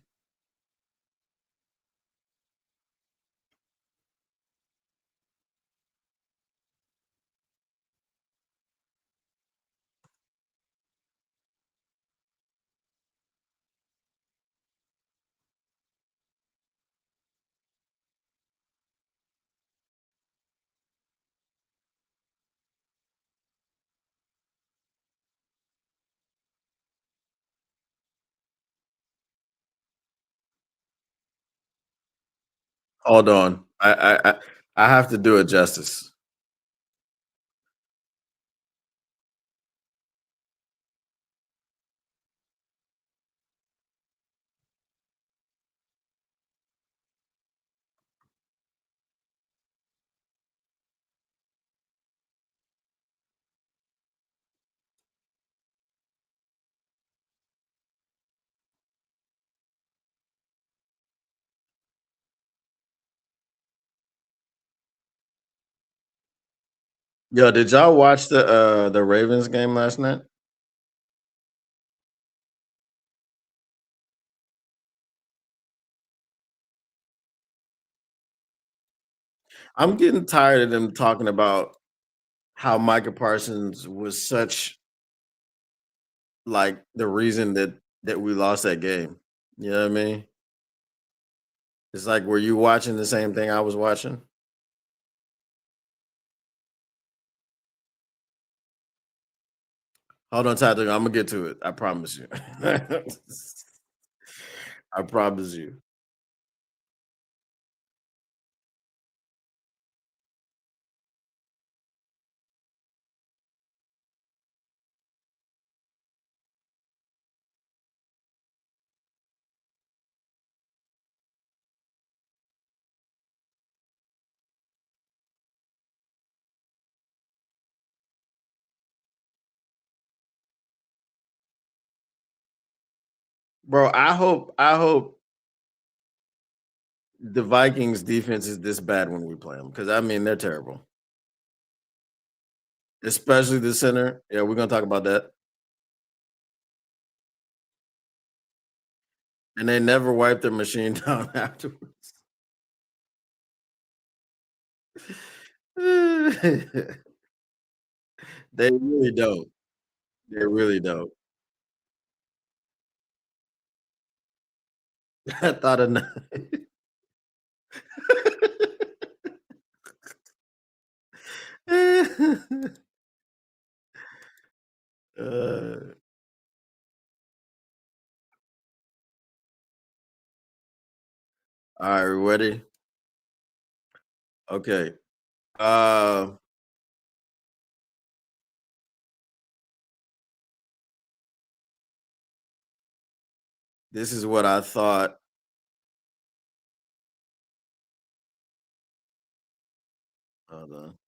Hold on. I have to do it justice. Yo, did y'all watch the Ravens game last night? I'm getting tired of them talking about how Micah Parsons was such like the reason that we lost that game. You know what I mean? It's like, were you watching the same thing I was watching? Hold on tight, I'm gonna get to it. I promise you. I promise you. Bro, I hope the Vikings defense is this bad when we play them because I mean they're terrible, especially the center. Yeah, we're gonna talk about that. And they never wipe their machine down afterwards. They really don't. They really don't. I thought of uh, all right, ready? Okay. Uh, this is what I thought. Hold on.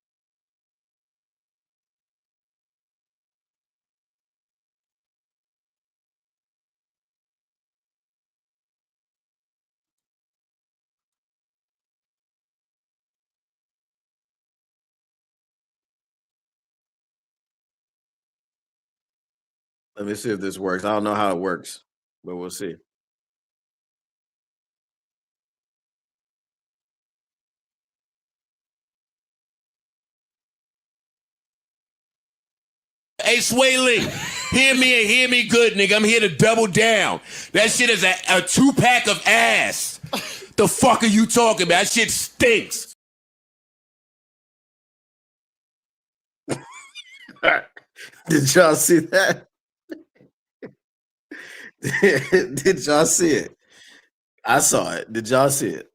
Let me see if this works. I don't know how it works, but we'll see. Hey, Sway Lee, hear me and hear me good, nigga. I'm here to double down. That shit is a two-pack of ass. The fuck are you talking about? That shit stinks. Did y'all see that? Did y'all see it? I saw it. Did y'all see it?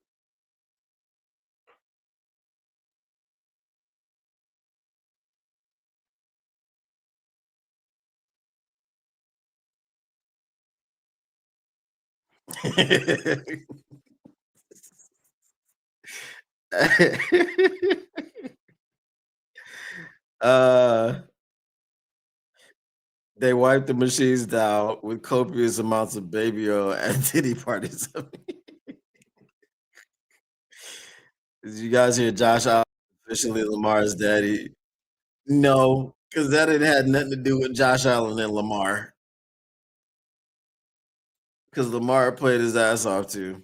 uh, they wiped the machines down with copious amounts of baby oil at titty parties. Did you guys hear Josh Allen officially Lamar's daddy? No, because that didn't had nothing to do with Josh Allen and Lamar. Because Lamar played his ass off too.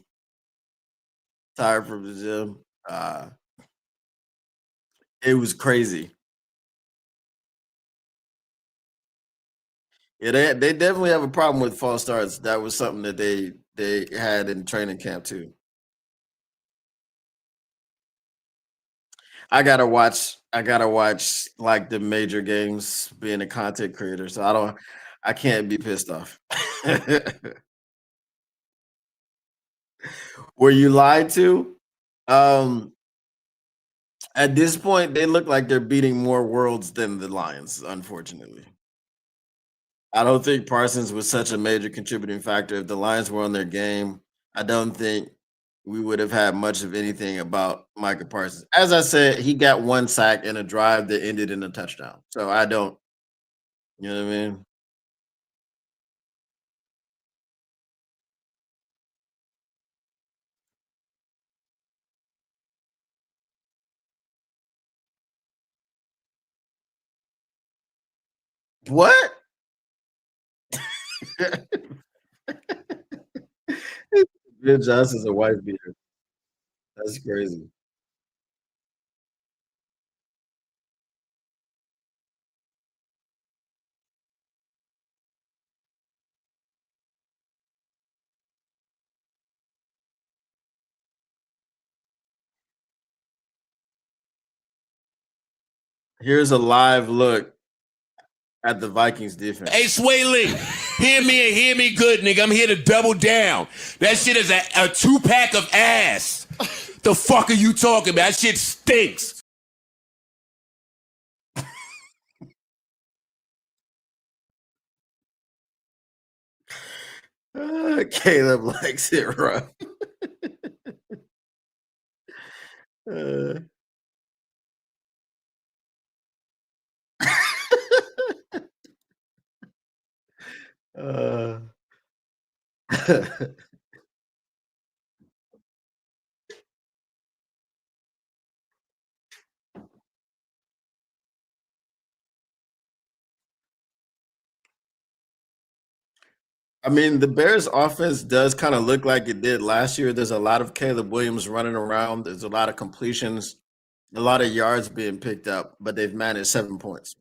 Tired from the gym. It was crazy. Yeah, they definitely have a problem with false starts. That was something that they had in training camp too. I gotta watch like the major games being a content creator. So I can't be pissed off. Were you lied to? Um at this point, they look like they're beating more worlds than the Lions, unfortunately. I don't think Parsons was such a major contributing factor. If the Lions were on their game, I don't think we would have had much of anything about Micah Parsons. As I said, he got one sack in a drive that ended in a touchdown. So I don't, you know what I mean? What? Bill Johnson's a wife beater. That's crazy. Here's a live look at the Vikings defense. Hey, Sway Lee, hear me and hear me good, nigga. I'm here to double down. That shit is a two-pack of ass. The fuck are you talking about? That shit stinks. Caleb likes it rough. Uh, uh, I mean, the Bears offense does kind of look like it did last year. There's a lot of Caleb Williams running around. There's a lot of completions, a lot of yards being picked up, but they've managed 7 points.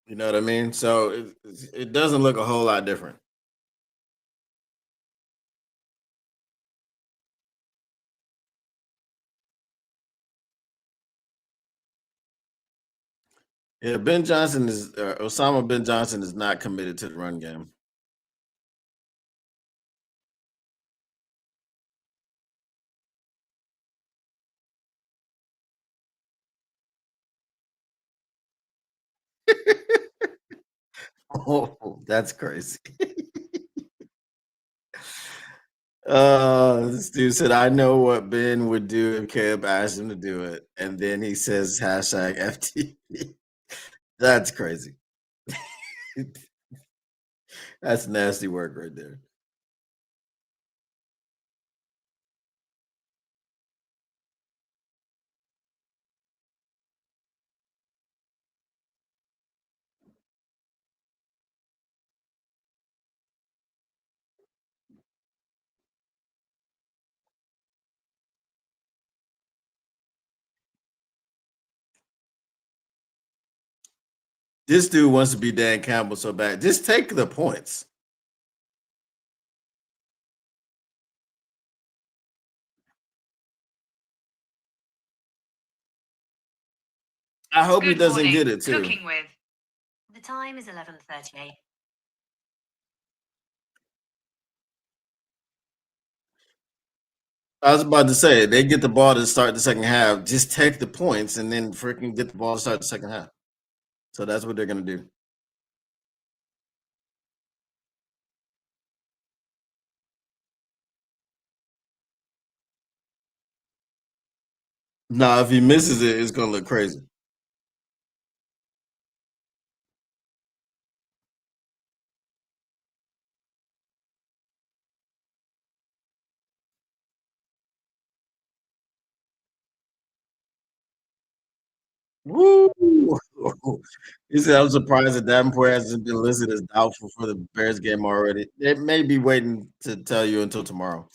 You know what I mean? So it doesn't look a whole lot different. Yeah, Ben Johnson is Osama Ben Johnson is not committed to the run game. Oh, that's crazy. This dude said, "I know what Ben would do if Caleb asked him to do it," and then he says hashtag FTP. That's crazy. That's nasty work right there. This dude wants to be Dan Campbell so bad. Just take the points. I hope he Good doesn't morning. get it too. Cooking with. The time is 11:38. I was about to say they get the ball to start the second half. Just take the points and then freaking get the ball to start the second half. So that's what they're gonna do. Now, if he misses it, it's gonna look crazy. Woo! He said, "I'm surprised that Davenport hasn't been listed as doubtful for the Bears game already. They may be waiting to tell you until tomorrow."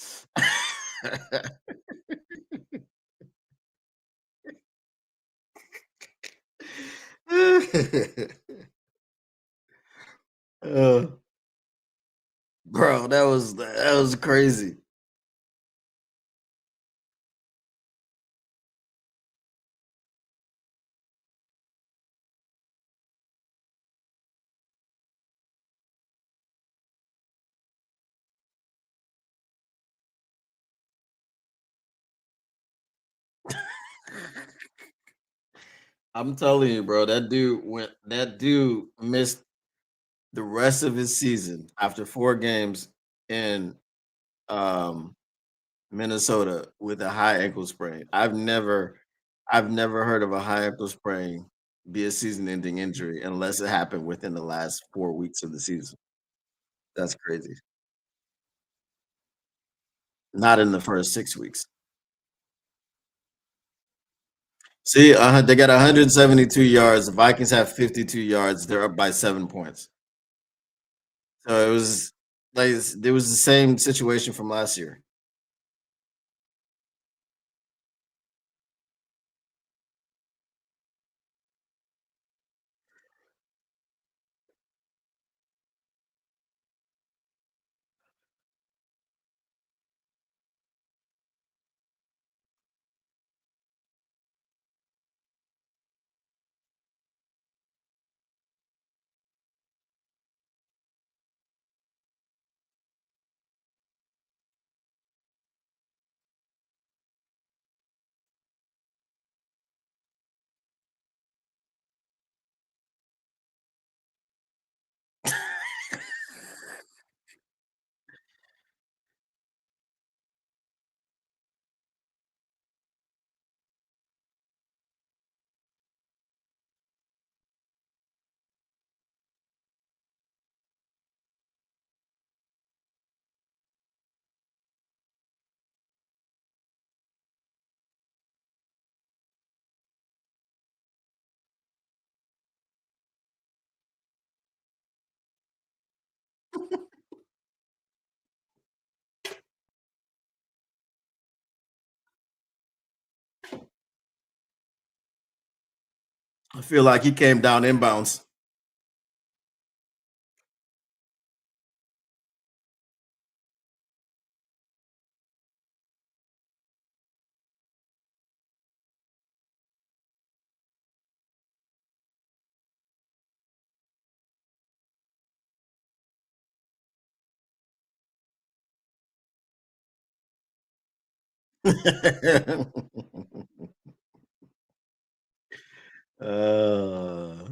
uh, bro, that was crazy. I'm telling you, bro, that dude missed the rest of his season after 4 games in um Minnesota with a high ankle sprain. I've never heard of a high ankle sprain be a season-ending injury unless it happened within the last 4 weeks of the season. That's crazy. Not in the first 6 weeks. See, they got 172 yards. The Vikings have 52 yards. They're up by 7 points. So it was like it was the same situation from last year. I feel like he came down inbounds. uh,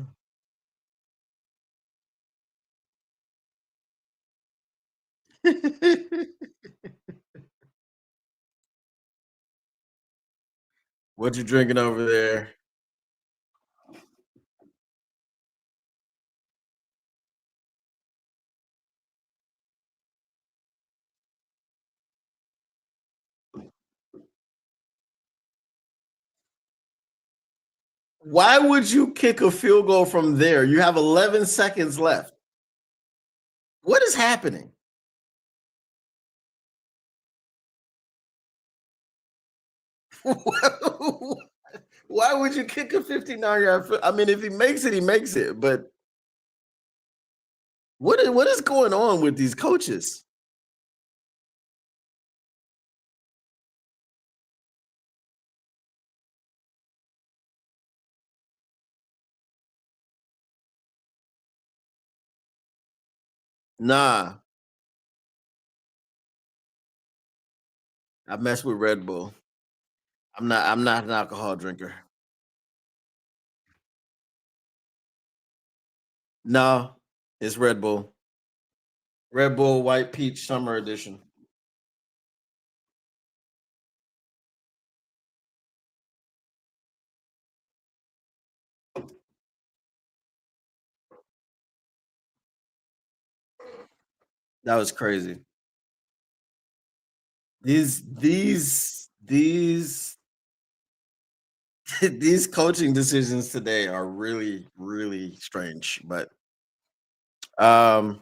what you drinking over there? Why would you kick a field goal from there? You have 11 seconds left. What is happening? Why would you kick a 59-yard field? I mean, if he makes it, he makes it. But what is going on with these coaches? Nah, I mess with Red Bull. I'm not an alcohol drinker. No, it's Red Bull. Red Bull White Peach Summer Edition. That was crazy. These these coaching decisions today are really, really strange. But um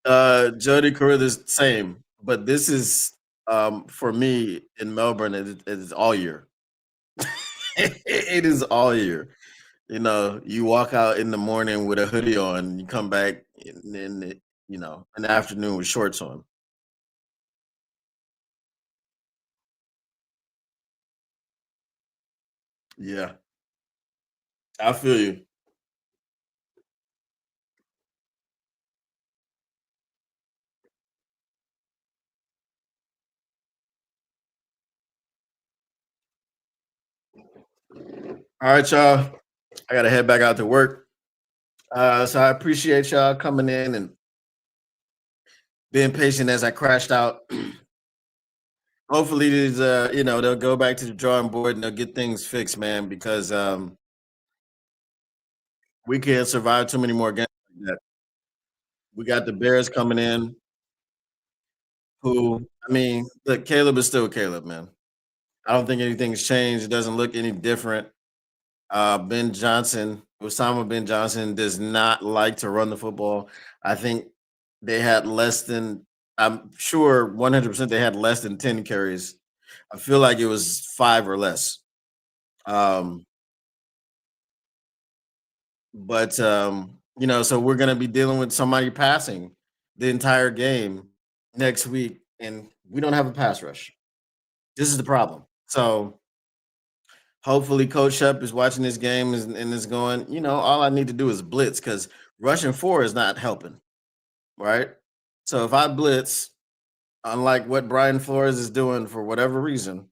Jody Carruthers, same. But this is for me in Melbourne, it is all year. It is all year. You know, you walk out in the morning with a hoodie on, you come back in the afternoon with shorts on. Yeah, I feel you. All right, y'all. I gotta head back out to work. So I appreciate y'all coming in and being patient as I crashed out. Hopefully, they'll go back to the drawing board and they'll get things fixed, man, because we can't survive too many more games like that. We got the Bears coming in, who I mean, look, Caleb is still Caleb, man. I don't think anything's changed. It doesn't look any different. Ben Johnson, Osama Ben Johnson, does not like to run the football. I think they had less than, I'm sure 100% they had less than 10 carries. I feel like it was five or less. Um, but so we're gonna be dealing with somebody passing the entire game next week, and we don't have a pass rush. This is the problem. So hopefully Coach Shep is watching this game and is going, all I need to do is blitz because rushing four is not helping, right? So if I blitz, unlike what Brian Flores is doing for whatever reason,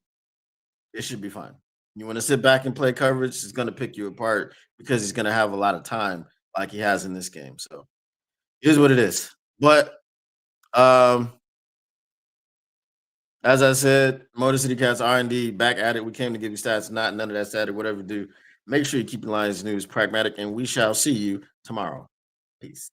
it should be fine. You want to sit back and play coverage, he's going to pick you apart because he's going to have a lot of time like he has in this game. So here's what it is. But um, as I said, Motor City Cats R&D back at it. We came to give you stats, not none of that static, whatever you do. Make sure you keep the Lions News pragmatic, and we shall see you tomorrow. Peace.